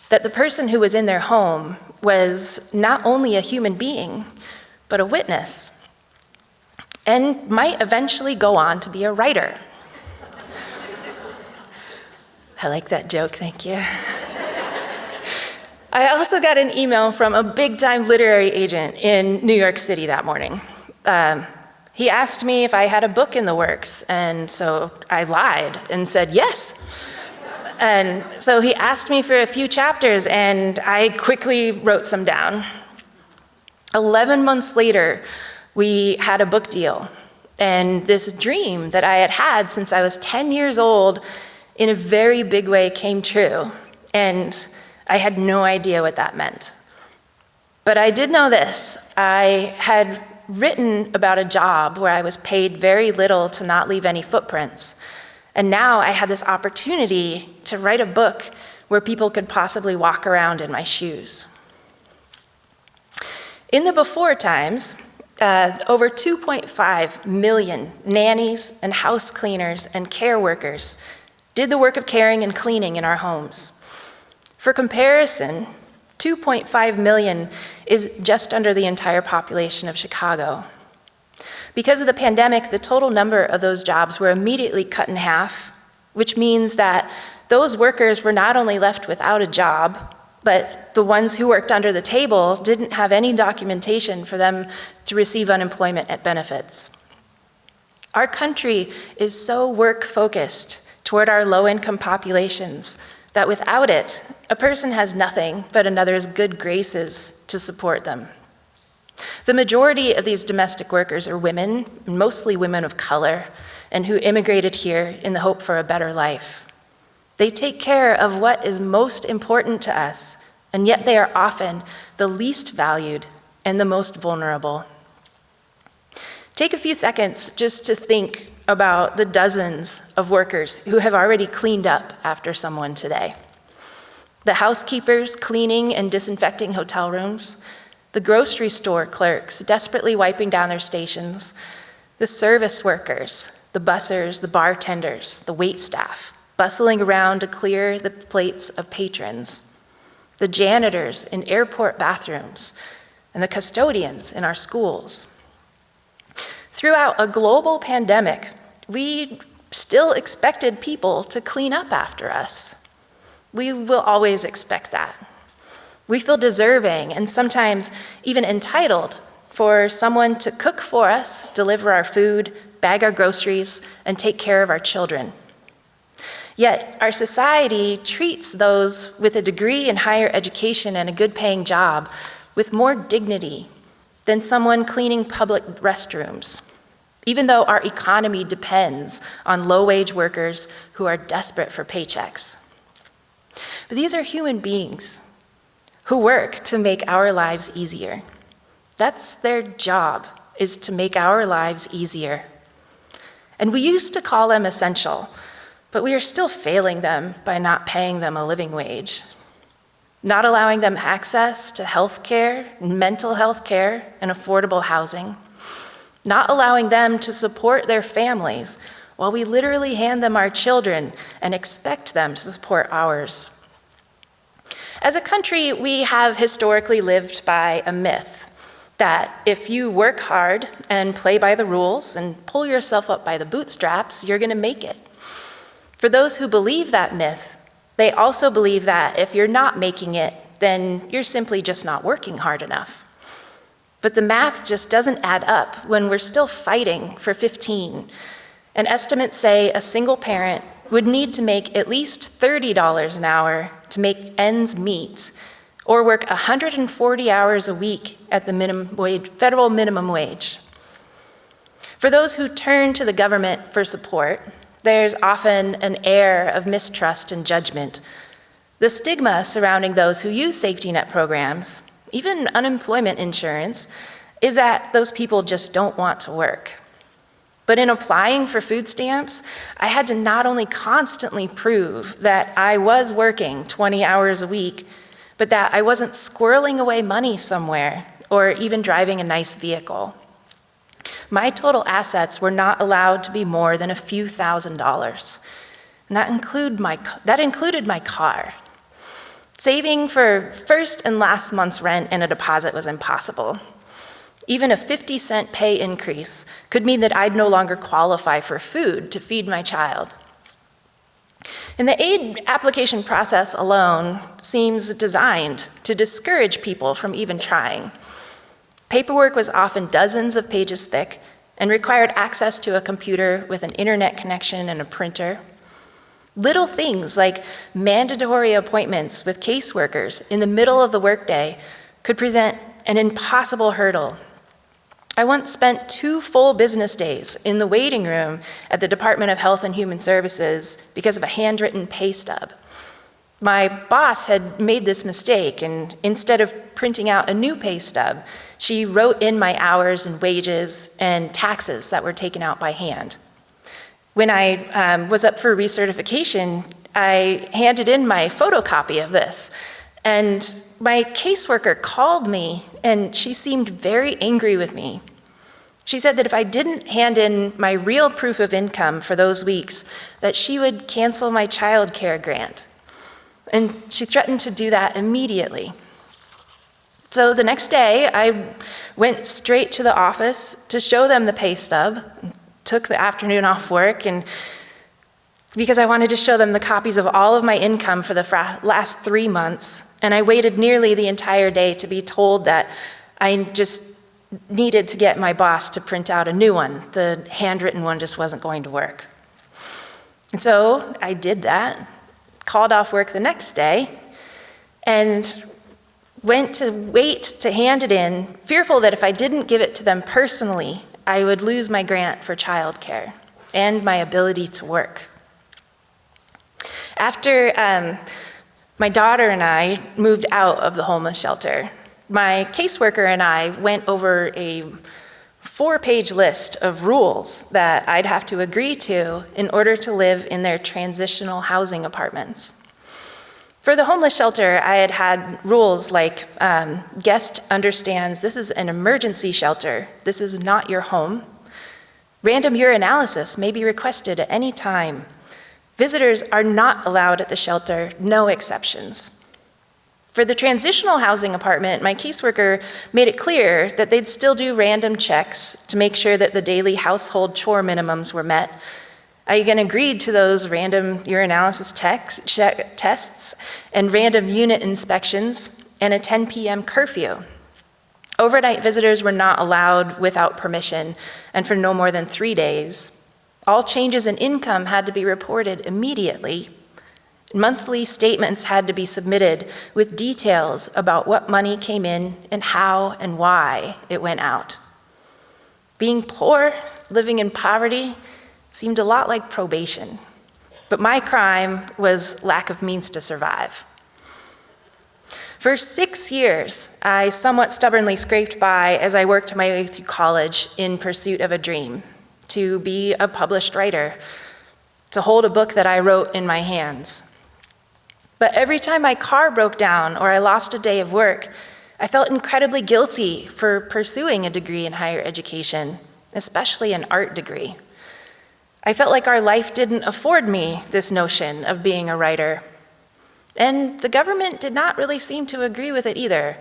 that the person who was in their home was not only a human being, but a witness, and might eventually go on to be a writer. I like that joke, thank you. I also got an email from a big-time literary agent in New York City that morning. He asked me if I had a book in the works, and so I lied and said yes. And so he asked me for a few chapters, and I quickly wrote some down. 11 months later, we had a book deal, and this dream that I had had since I was 10 years old in a very big way came true, and I had no idea what that meant. But I did know this. I had written about a job where I was paid very little to not leave any footprints, and now I had this opportunity to write a book where people could possibly walk around in my shoes. In the before times, over 2.5 million nannies and house cleaners and care workers did the work of caring and cleaning in our homes. For comparison, 2.5 million is just under the entire population of Chicago. Because of the pandemic, the total number of those jobs were immediately cut in half, which means that those workers were not only left without a job, but the ones who worked under the table didn't have any documentation for them to receive unemployment benefits. Our country is so work-focused toward our low-income populations that without it, a person has nothing but another's good graces to support them. The majority of these domestic workers are women, mostly women of color, and who immigrated here in the hope for a better life. They take care of what is most important to us, and yet they are often the least valued and the most vulnerable. Take a few seconds just to think about the dozens of workers who have already cleaned up after someone today. The housekeepers cleaning and disinfecting hotel rooms, the grocery store clerks desperately wiping down their stations, the service workers, the bussers, the bartenders, the waitstaff, bustling around to clear the plates of patrons, the janitors in airport bathrooms, and the custodians in our schools. Throughout a global pandemic, we still expected people to clean up after us. We will always expect that. We feel deserving and sometimes even entitled for someone to cook for us, deliver our food, bag our groceries, and take care of our children. Yet our society treats those with a degree in higher education and a good-paying job with more dignity than someone cleaning public restrooms, even though our economy depends on low-wage workers who are desperate for paychecks. But these are human beings who work to make our lives easier. That's their job, is to make our lives easier. And we used to call them essential, but we are still failing them by not paying them a living wage, not allowing them access to health care, mental health care, and affordable housing, not allowing them to support their families while we literally hand them our children and expect them to support ours. As a country, we have historically lived by a myth that if you work hard and play by the rules and pull yourself up by the bootstraps, you're going to make it. For those who believe that myth, they also believe that if you're not making it, then you're simply just not working hard enough. But the math just doesn't add up when we're still fighting for 15. And estimates say a single parent would need to make at least $30 an hour to make ends meet, or work 140 hours a week at the minimum wage, federal minimum wage. For those who turn to the government for support, there's often an air of mistrust and judgment. The stigma surrounding those who use safety net programs, even unemployment insurance, is that those people just don't want to work. But in applying for food stamps, I had to not only constantly prove that I was working 20 hours a week, but that I wasn't squirreling away money somewhere or even driving a nice vehicle. My total assets were not allowed to be more than a few $1,000s, and that included my car. Saving for first and last month's rent and a deposit was impossible. Even a 50-cent pay increase could mean that I'd no longer qualify for food to feed my child. And the aid application process alone seems designed to discourage people from even trying. Paperwork was often dozens of pages thick and required access to a computer with an internet connection and a printer. Little things like mandatory appointments with caseworkers in the middle of the workday could present an impossible hurdle. I once spent 2 full business days in the waiting room at the Department of Health and Human Services because of a handwritten pay stub. My boss had made this mistake, and instead of printing out a new pay stub, she wrote in my hours and wages and taxes that were taken out by hand. When I was up for recertification, I handed in my photocopy of this, and my caseworker called me, and she seemed very angry with me. She said that if I didn't hand in my real proof of income for those weeks, that she would cancel my child care grant. And she threatened to do that immediately. So the next day, I went straight to the office to show them the pay stub, took the afternoon off work, and because I wanted to show them the copies of all of my income for the last 3 months, and I waited nearly the entire day to be told that I just needed to get my boss to print out a new one. The handwritten one just wasn't going to work. And so I did that, called off work the next day, and went to wait to hand it in, fearful that if I didn't give it to them personally, I would lose my grant for childcare and my ability to work. After my daughter and I moved out of the homeless shelter, my caseworker and I went over a 4-page list of rules that I'd have to agree to in order to live in their transitional housing apartments. For the homeless shelter, I had had rules like guest understands this is an emergency shelter, this is not your home. Random urinalysis may be requested at any time. Visitors are not allowed at the shelter, no exceptions. For the transitional housing apartment, my caseworker made it clear that they'd still do random checks to make sure that the daily household chore minimums were met. I again agreed to those random urinalysis tests and random unit inspections and a 10 p.m. curfew. Overnight visitors were not allowed without permission and for no more than 3 days. All changes in income had to be reported immediately. Monthly statements had to be submitted with details about what money came in and how and why it went out. Being poor, living in poverty, seemed a lot like probation, but my crime was lack of means to survive. For 6 years, I somewhat stubbornly scraped by as I worked my way through college in pursuit of a dream, to be a published writer, to hold a book that I wrote in my hands. But every time my car broke down or I lost a day of work, I felt incredibly guilty for pursuing a degree in higher education, especially an art degree. I felt like our life didn't afford me this notion of being a writer. And the government did not really seem to agree with it either.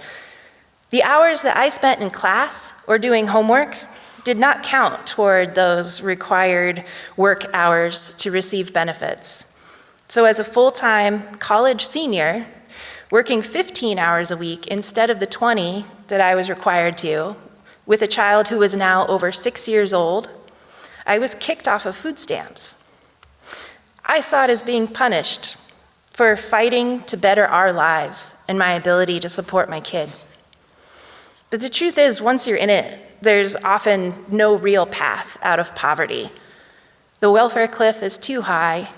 The hours that I spent in class or doing homework did not count toward those required work hours to receive benefits. So as a full-time college senior, working 15 hours a week instead of the 20 that I was required to, with a child who was now over 6 years old, I was kicked off of food stamps. I saw it as being punished for fighting to better our lives and my ability to support my kid. But the truth is, once you're in it, there's often no real path out of poverty. The welfare cliff is too high,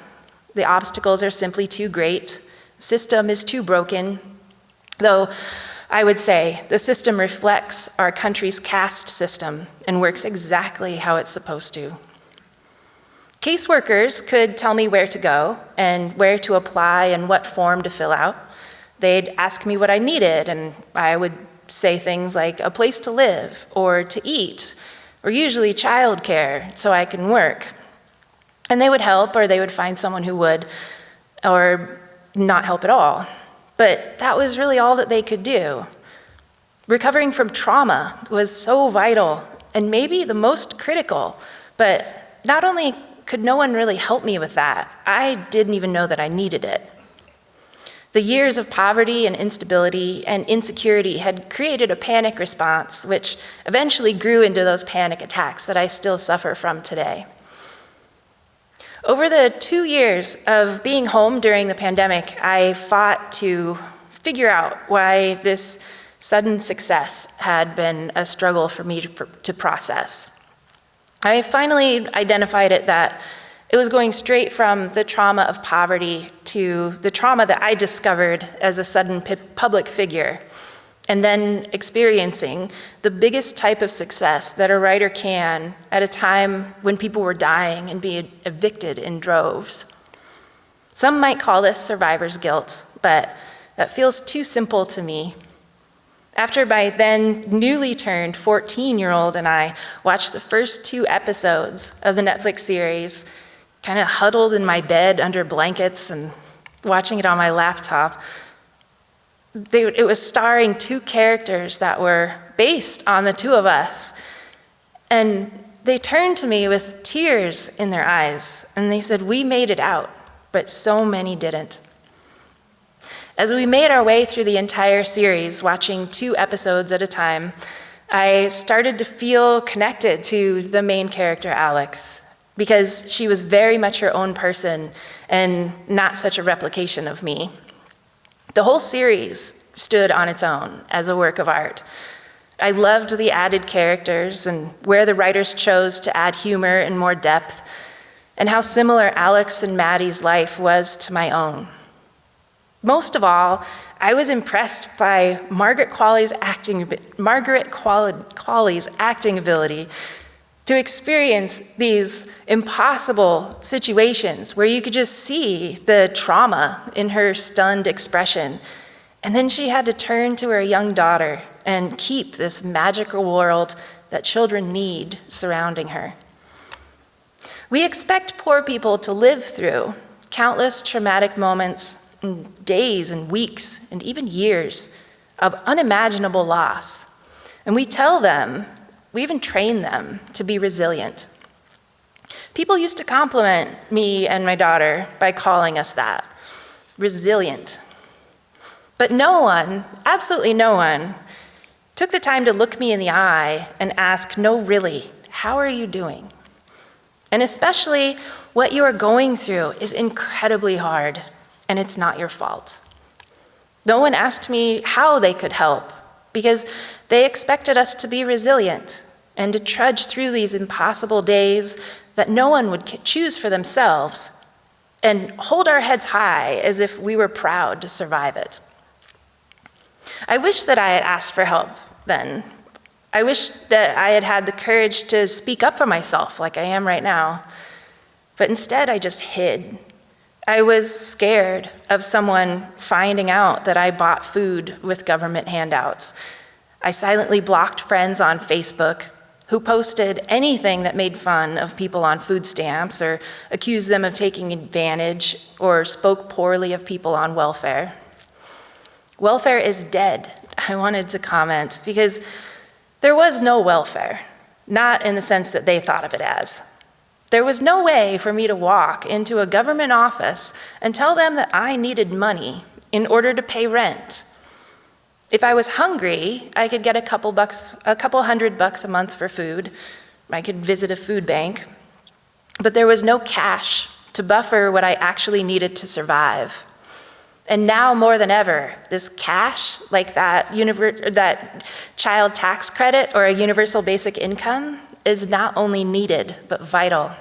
the obstacles are simply too great, the system is too broken, though I would say the system reflects our country's caste system and works exactly how it's supposed to. Caseworkers could tell me where to go and where to apply and what form to fill out. They'd ask me what I needed, and I would say things like a place to live or to eat, or usually childcare so I can work. And they would help, or they would find someone who would, or not help at all. But that was really all that they could do. Recovering from trauma was so vital and maybe the most critical, but not only could no one really help me with that, I didn't even know that I needed it. The years of poverty and instability and insecurity had created a panic response, which eventually grew into those panic attacks that I still suffer from today. Over the 2 years of being home during the pandemic, I fought to figure out why this sudden success had been a struggle for me to process. I finally identified it that it was going straight from the trauma of poverty to the trauma that I discovered as a sudden public figure, and then experiencing the biggest type of success that a writer can at a time when people were dying and being evicted in droves. Some might call this survivor's guilt, but that feels too simple to me. After my then newly turned 14-year-old and I watched the first 2 episodes of the Netflix series, kind of huddled in my bed under blankets and watching it on my laptop, it was starring 2 characters that were based on the 2 of us. And they turned to me with tears in their eyes, and they said, "We made it out, but so many didn't." As we made our way through the entire series, watching 2 episodes at a time, I started to feel connected to the main character, Alex, because she was very much her own person and not such a replication of me. The whole series stood on its own as a work of art. I loved the added characters and where the writers chose to add humor and more depth, and how similar Alex and Maddie's life was to my own. Most of all, I was impressed by Margaret Qualley's acting ability to experience these impossible situations where you could just see the trauma in her stunned expression. And then she had to turn to her young daughter and keep this magical world that children need surrounding her. We expect poor people to live through countless traumatic moments, and days and weeks and even years of unimaginable loss. And we tell them, we even train them to be resilient. People used to compliment me and my daughter by calling us that, resilient. But no one, absolutely no one, took the time to look me in the eye and ask, "No, really, how are you doing?" And especially, what you are going through is incredibly hard, and it's not your fault. No one asked me how they could help, because they expected us to be resilient and to trudge through these impossible days that no one would choose for themselves, and hold our heads high as if we were proud to survive it. I wish that I had asked for help then. I wish that I had had the courage to speak up for myself like I am right now. But instead, I just hid. I was scared of someone finding out that I bought food with government handouts. I silently blocked friends on Facebook who posted anything that made fun of people on food stamps or accused them of taking advantage or spoke poorly of people on welfare. Welfare is dead, I wanted to comment, because there was no welfare, not in the sense that they thought of it as. There was no way for me to walk into a government office and tell them that I needed money in order to pay rent. If I was hungry, I could get a couple $100 a month for food. I could visit a food bank. But there was no cash to buffer what I actually needed to survive. And now more than ever, this cash, like that child tax credit or a universal basic income, is not only needed, but vital.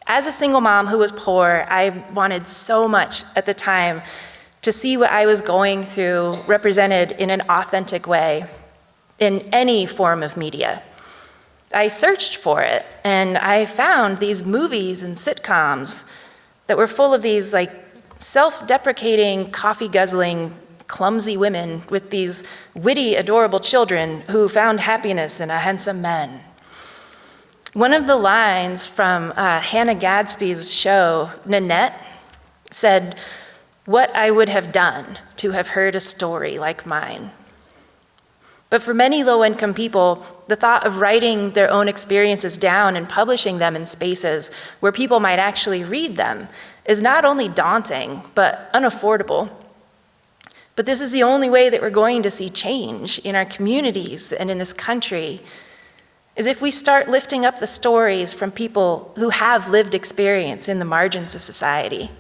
As a single mom who was poor, I wanted so much at the time to see what I was going through represented in an authentic way in any form of media. I searched for it, and I found these movies and sitcoms that were full of these self-deprecating, coffee-guzzling, clumsy women with these witty, adorable children who found happiness in a handsome man. One of the lines from Hannah Gadsby's show, Nanette, said, "What I would have done to have heard a story like mine." But for many low-income people, the thought of writing their own experiences down and publishing them in spaces where people might actually read them is not only daunting, but unaffordable. But this is the only way that we're going to see change in our communities and in this country, is if we start lifting up the stories from people who have lived experience in the margins of society.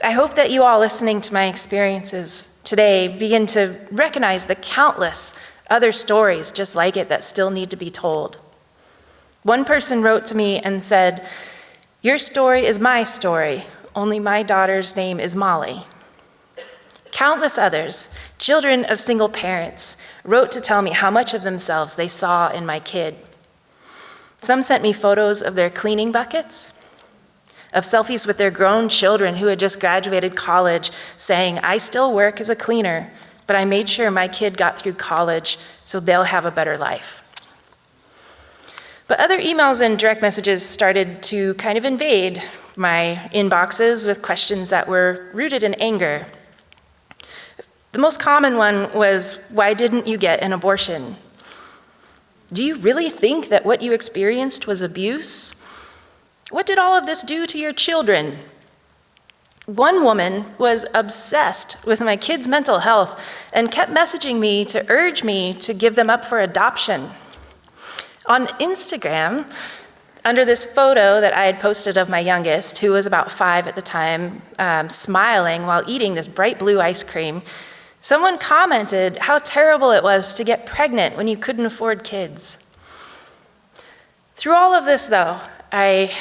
I hope that you all listening to my experiences today begin to recognize the countless other stories just like it that still need to be told. One person wrote to me and said, "Your story is my story, only my daughter's name is Molly." Countless others, children of single parents, wrote to tell me how much of themselves they saw in my kid. Some sent me photos of their cleaning buckets, of selfies with their grown children who had just graduated college, saying, "I still work as a cleaner, but I made sure my kid got through college so they'll have a better life." But other emails and direct messages started to kind of invade my inboxes with questions that were rooted in anger. The most common one was, "Why didn't you get an abortion? Do you really think that what you experienced was abuse? What did all of this do to your children?" One woman was obsessed with my kids' mental health and kept messaging me to urge me to give them up for adoption. On Instagram, under this photo that I had posted of my youngest, who was about 5 at the time, smiling while eating this bright blue ice cream, someone commented how terrible it was to get pregnant when you couldn't afford kids. Through all of this, though, I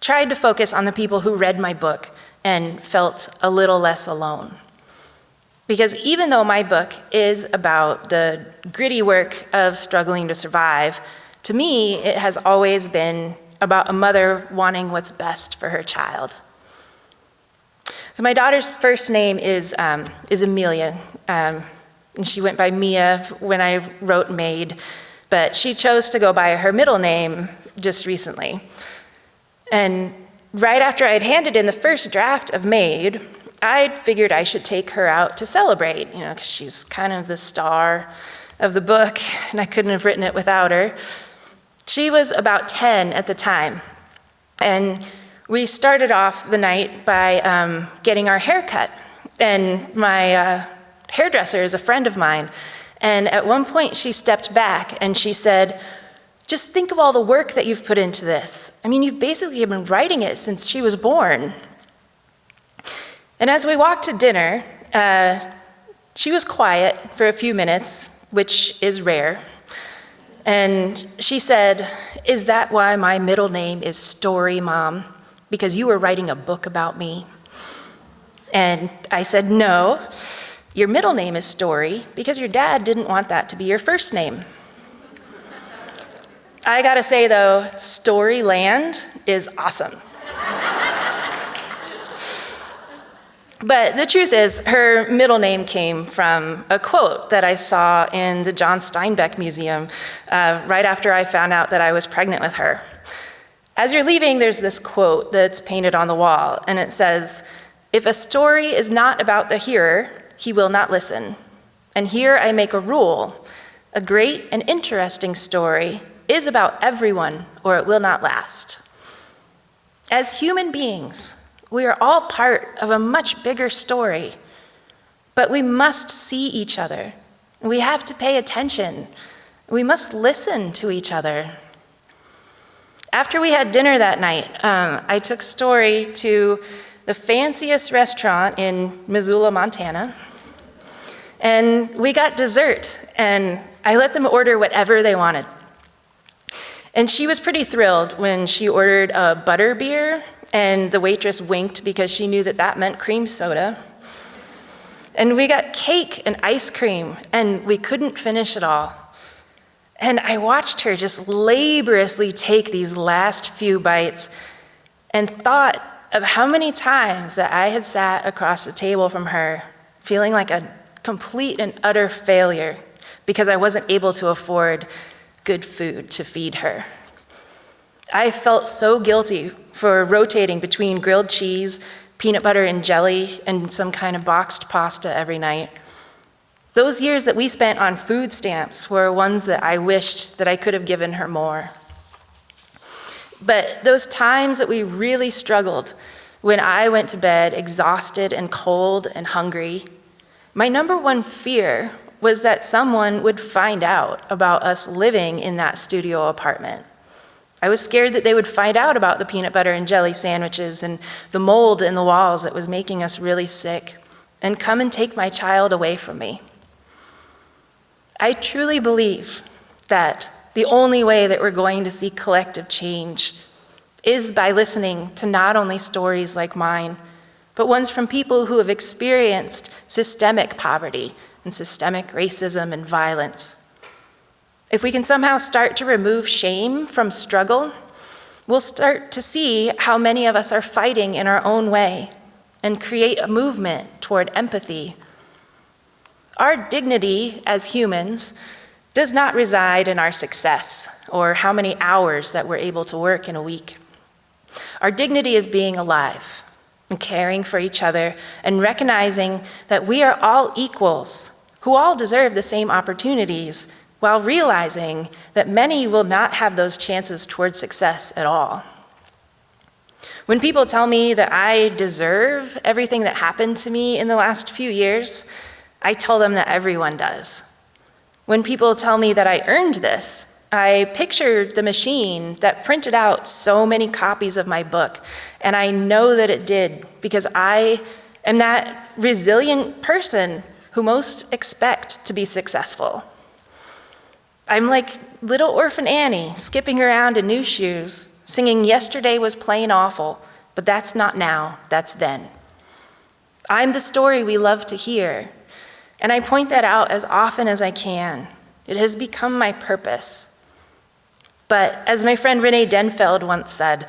tried to focus on the people who read my book and felt a little less alone. Because even though my book is about the gritty work of struggling to survive, to me, it has always been about a mother wanting what's best for her child. So my daughter's first name is Amelia, and she went by Mia when I wrote Maid, but she chose to go by her middle name just recently. And right after I'd handed in the first draft of Maid, I figured I should take her out to celebrate, because she's kind of the star of the book, and I couldn't have written it without her. She was about 10 at the time, and we started off the night by getting our hair cut. And my hairdresser is a friend of mine, and at one point she stepped back and she said, "Just think of all the work that you've put into this. I mean, you've basically been writing it since she was born." And as we walked to dinner, she was quiet for a few minutes, which is rare. And she said, "Is that why my middle name is Story, Mom? Because you were writing a book about me?" And I said, "No, Your middle name is Story because your dad didn't want that to be your first name. I gotta say though, Storyland is awesome. But the truth is, her middle name came from a quote that I saw in the John Steinbeck Museum right after I found out that I was pregnant with her. As you're leaving, there's this quote that's painted on the wall, and it says, "If a story is not about the hearer, he will not listen. And here I make a rule. A great and interesting story is about everyone, or it will not last." As human beings, we are all part of a much bigger story, but we must see each other. We have to pay attention. We must listen to each other. After we had dinner that night, I took Story to the fanciest restaurant in Missoula, Montana, and we got dessert, and I let them order whatever they wanted. And she was pretty thrilled when she ordered a butter beer, and the waitress winked because she knew that that meant cream soda. And we got cake and ice cream, and we couldn't finish it all. And I watched her just laboriously take these last few bites and thought of how many times that I had sat across the table from her feeling like a complete and utter failure because I wasn't able to afford good food to feed her. I felt so guilty for rotating between grilled cheese, peanut butter and jelly, and some kind of boxed pasta every night. Those years that we spent on food stamps were ones that I wished that I could have given her more. But those times that we really struggled, when I went to bed exhausted and cold and hungry, my number one fear was that someone would find out about us living in that studio apartment. I was scared that they would find out about the peanut butter and jelly sandwiches and the mold in the walls that was making us really sick, and come and take my child away from me. I truly believe that the only way that we're going to see collective change is by listening to not only stories like mine, but ones from people who have experienced systemic poverty and systemic racism and violence. If we can somehow start to remove shame from struggle, we'll start to see how many of us are fighting in our own way and create a movement toward empathy. Our dignity as humans does not reside in our success or how many hours that we're able to work in a week. Our dignity is being alive and caring for each other and recognizing that we are all equals who all deserve the same opportunities, while realizing that many will not have those chances toward success at all. When people tell me that I deserve everything that happened to me in the last few years, I tell them that everyone does. When people tell me that I earned this, I picture the machine that printed out so many copies of my book, and I know that it did because I am that resilient person who most expect to be successful. I'm like little orphan Annie, skipping around in new shoes, singing "Yesterday was plain awful," but that's not now, that's then. I'm the story we love to hear, and I point that out as often as I can. It has become my purpose. But as my friend Renee Denfeld once said,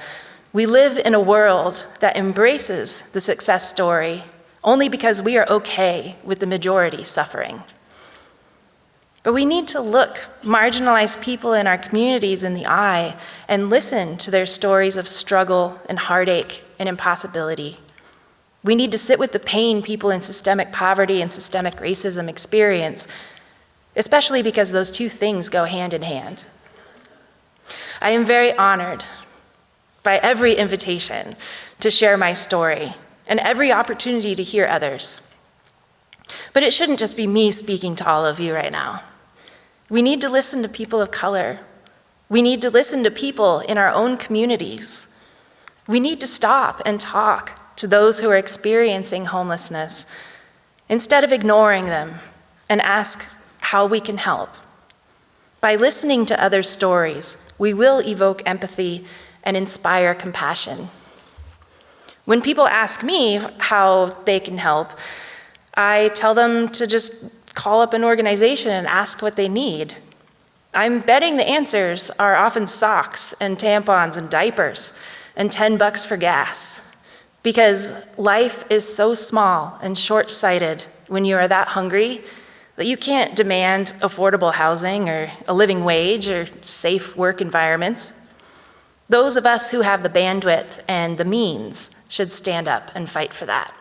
we live in a world that embraces the success story only because we are okay with the majority suffering. But we need to look marginalized people in our communities in the eye and listen to their stories of struggle and heartache and impossibility. We need to sit with the pain people in systemic poverty and systemic racism experience, especially because those two things go hand in hand. I am very honored by every invitation to share my story and every opportunity to hear others. But it shouldn't just be me speaking to all of you right now. We need to listen to people of color. We need to listen to people in our own communities. We need to stop and talk to those who are experiencing homelessness instead of ignoring them and ask how we can help. By listening to others' stories, we will evoke empathy and inspire compassion. When people ask me how they can help, I tell them to just call up an organization and ask what they need. I'm betting the answers are often socks and tampons and diapers and $10 for gas. Because life is so small and short-sighted when you are that hungry that you can't demand affordable housing or a living wage or safe work environments. Those of us who have the bandwidth and the means should stand up and fight for that.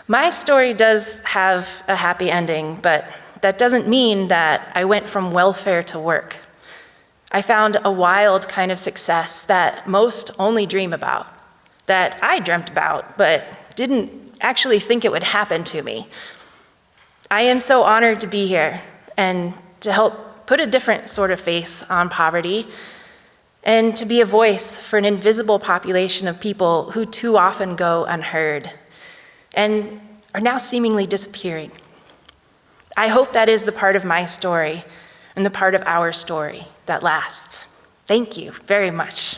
My story does have a happy ending, but that doesn't mean that I went from welfare to work. I found a wild kind of success that most only dream about, that I dreamt about, but didn't actually think it would happen to me. I am so honored to be here and to help put a different sort of face on poverty and to be a voice for an invisible population of people who too often go unheard and are now seemingly disappearing. I hope that is the part of my story and the part of our story that lasts. Thank you very much.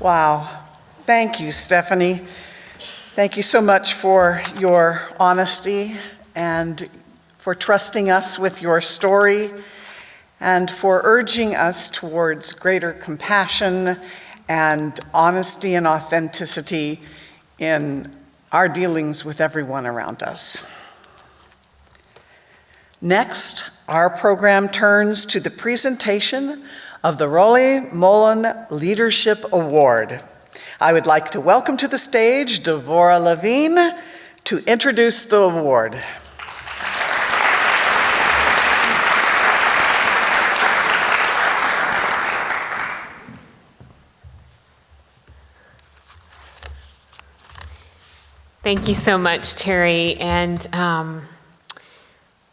Wow. Thank you, Stephanie. Thank you so much for your honesty and for trusting us with your story and for urging us towards greater compassion and honesty and authenticity in our dealings with everyone around us. Next, our program turns to the presentation of the Rolly Mullen Leadership Award. I would like to welcome to the stage Devorah Levine to introduce the award. Thank you so much, Terry, and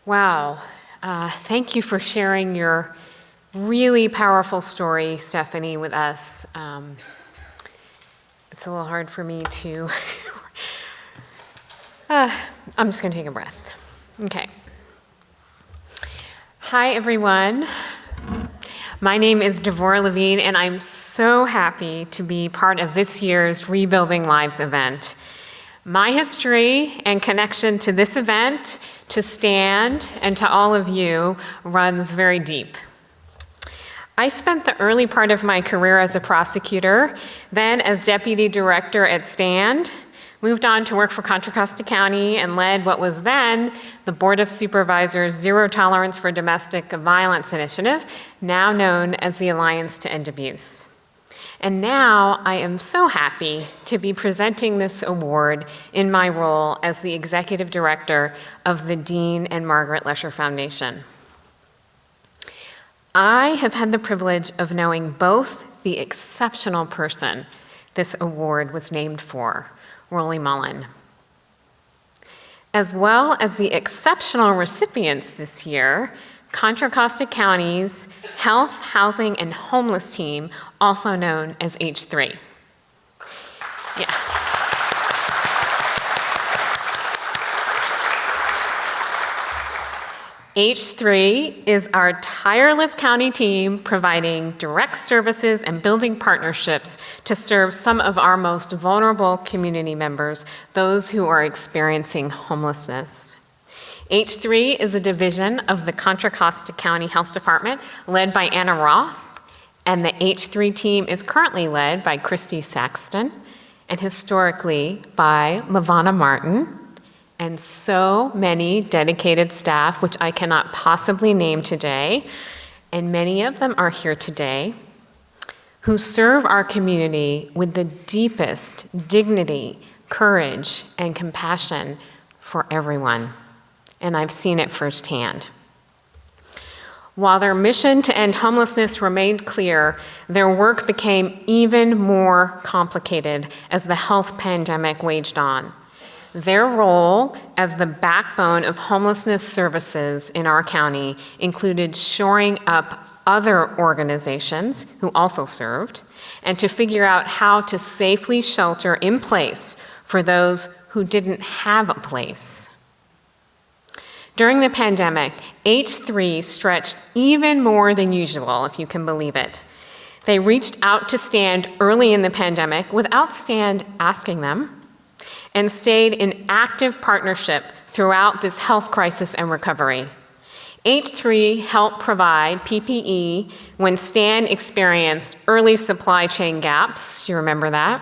wow, thank you for sharing your really powerful story, Stephanie, with us. It's a little hard for me to, I'm just gonna take a breath. Okay. Hi, everyone. My name is Devorah Levine, and I'm so happy to be part of this year's Rebuilding Lives event. My history and connection to this event, to Stand, and to all of you runs very deep. I spent the early part of my career as a prosecutor, then as deputy director at Stand, moved on to work for Contra Costa County and led what was then the Board of Supervisors Zero Tolerance for Domestic Violence Initiative, now known as the Alliance to End Abuse. And now I am so happy to be presenting this award in my role as the executive director of the Dean and Margaret Lesher Foundation. I have had the privilege of knowing both the exceptional person this award was named for, Rolly Mullen, as well as the exceptional recipients this year, Contra Costa County's Health, Housing, and Homeless Team, also known as H3. Yeah. H3 is our tireless county team providing direct services and building partnerships to serve some of our most vulnerable community members, those who are experiencing homelessness. H3 is a division of the Contra Costa County Health Department led by Anna Roth, and the H3 team is currently led by Christy Saxton and historically by LaVonna Martin, and so many dedicated staff, which I cannot possibly name today, and many of them are here today, who serve our community with the deepest dignity, courage, and compassion for everyone. And I've seen it firsthand. While their mission to end homelessness remained clear, their work became even more complicated as the health pandemic waged on. Their role as the backbone of homelessness services in our county included shoring up other organizations who also served, and to figure out how to safely shelter in place for those who didn't have a place. During the pandemic, H3 stretched even more than usual, if you can believe it. They reached out to Stand early in the pandemic without Stand asking them, and stayed in active partnership throughout this health crisis and recovery. H3 helped provide PPE when Stand experienced early supply chain gaps. You remember that?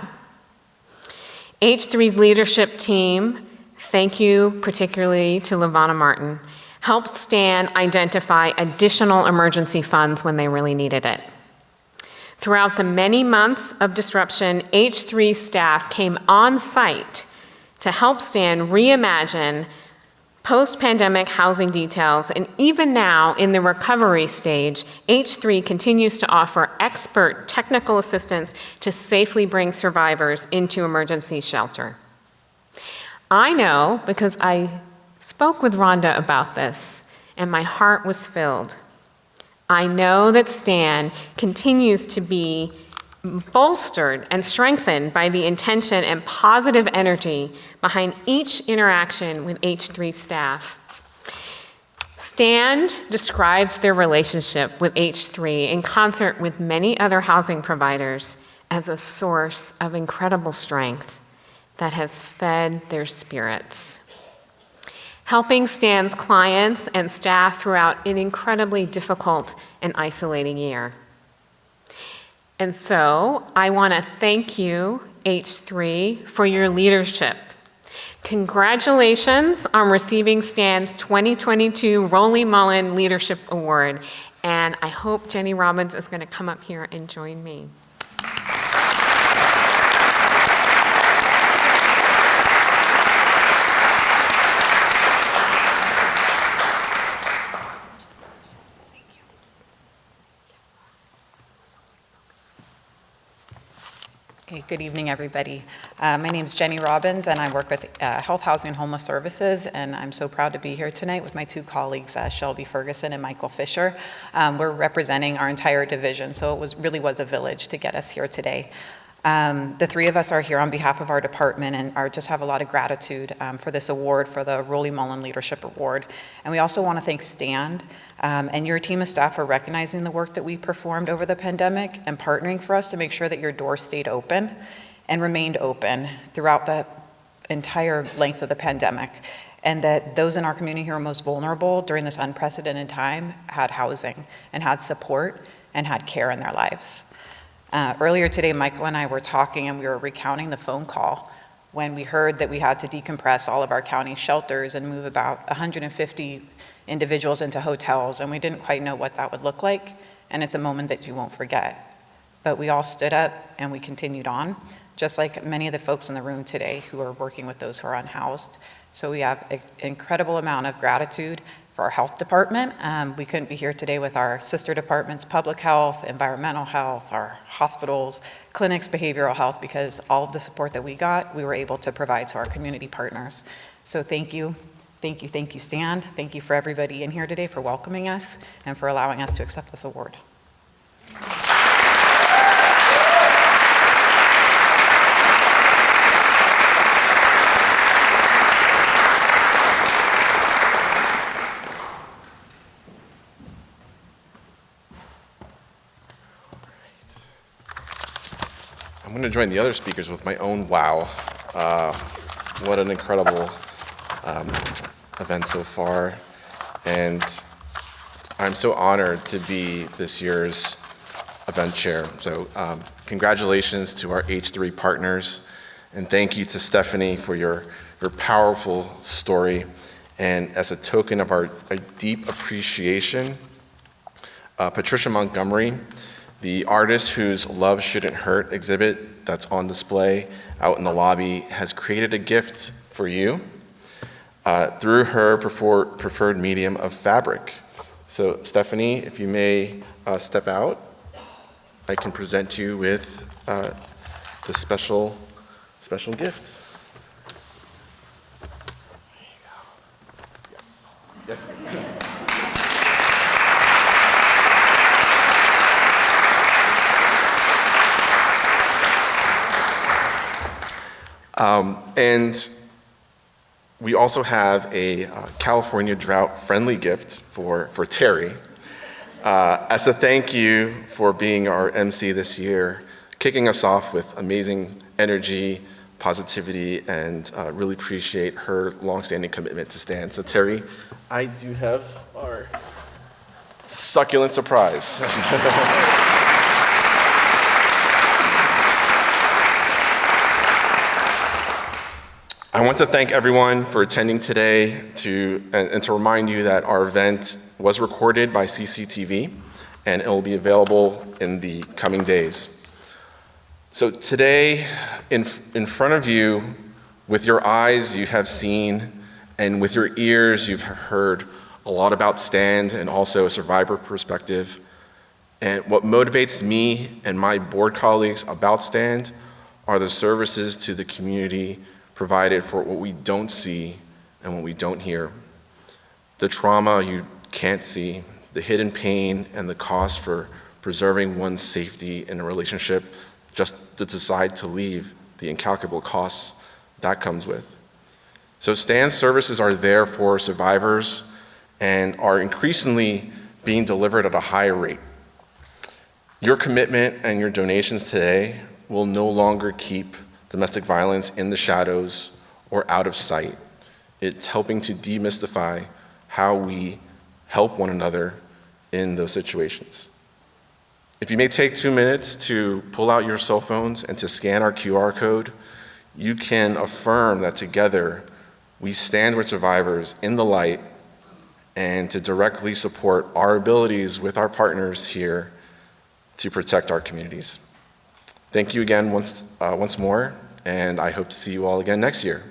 H3's leadership team, thank you particularly to Lavana Martin, helped Stand identify additional emergency funds when they really needed it. Throughout the many months of disruption, H3 staff came on site to help Stand reimagine post-pandemic housing details, and even now in the recovery stage, H3 continues to offer expert technical assistance to safely bring survivors into emergency shelter. I know because I spoke with Rhonda about this, and my heart was filled. I know that Stand continues to be bolstered and strengthened by the intention and positive energy behind each interaction with H3 staff. Stand describes their relationship with H3 in concert with many other housing providers as a source of incredible strength that has fed their spirits, helping Stand's clients and staff throughout an incredibly difficult and isolating year. And so I want to thank you, H3, for your leadership. Congratulations on receiving Stand's 2022 Rolly Mullen Leadership Award. And I hope Jenny Robbins is going to come up here and join me. Hey, good evening, everybody. My name is Jenny Robbins, and I work with Health, Housing, and Homeless Services, and I'm so proud to be here tonight with my two colleagues, Shelby Ferguson and Michael Fisher. We're representing our entire division, so it really was a village to get us here today. The three of us are here on behalf of our department and just have a lot of gratitude for this award, for the Rolly Mullen Leadership Award. And we also want to thank Stand and your team of staff for recognizing the work that we performed over the pandemic and partnering for us to make sure that your doors stayed open and remained open throughout the entire length of the pandemic, and that those in our community who are most vulnerable during this unprecedented time had housing and had support and had care in their lives. Earlier today, Michael and I were talking and we were recounting the phone call when we heard that we had to decompress all of our county shelters and move about 150 individuals into hotels, and we didn't quite know what that would look like, and it's a moment that you won't forget. But we all stood up and we continued on, just like many of the folks in the room today who are working with those who are unhoused. So we have an incredible amount of gratitude for our health department. We couldn't be here today with our sister departments, public health, environmental health, our hospitals, clinics, behavioral health, because all of the support that we got, we were able to provide to our community partners. So thank you. Thank you, thank you, Stand. Thank you for everybody in here today for welcoming us and for allowing us to accept this award. I'm going to join the other speakers with my own wow. What an incredible event so far, and I'm so honored to be this year's event chair. So congratulations to our H3 partners, and thank you to Stephanie for your powerful story. And as a token of our deep appreciation, Patricia Montgomery, the artist whose Love Shouldn't Hurt exhibit that's on display out in the lobby, has created a gift for you through her preferred medium of fabric. So Stephanie, if you may step out, I can present you with the special gift. There you go. Yes. Yes. And we also have a California drought-friendly gift for Terry as a thank you for being our MC this year, kicking us off with amazing energy, positivity, and really appreciate her longstanding commitment to Stand. So Terry, I do have our succulent surprise. I want to thank everyone for attending today and to remind you that our event was recorded by CCTV and it will be available in the coming days. So today, in front of you, with your eyes you have seen and with your ears you've heard a lot about Stand and also a survivor perspective. And what motivates me and my board colleagues about Stand are the services to the community provided for what we don't see and what we don't hear. The trauma you can't see, the hidden pain and the cost for preserving one's safety in a relationship just to decide to leave, the incalculable costs that comes with. So Stand services are there for survivors and are increasingly being delivered at a higher rate. Your commitment and your donations today will no longer keep domestic violence in the shadows or out of sight. It's helping to demystify how we help one another in those situations. If you may take 2 minutes to pull out your cell phones and to scan our QR code, you can affirm that together we stand with survivors in the light and to directly support our abilities with our partners here to protect our communities. Thank you again once more, and I hope to see you all again next year.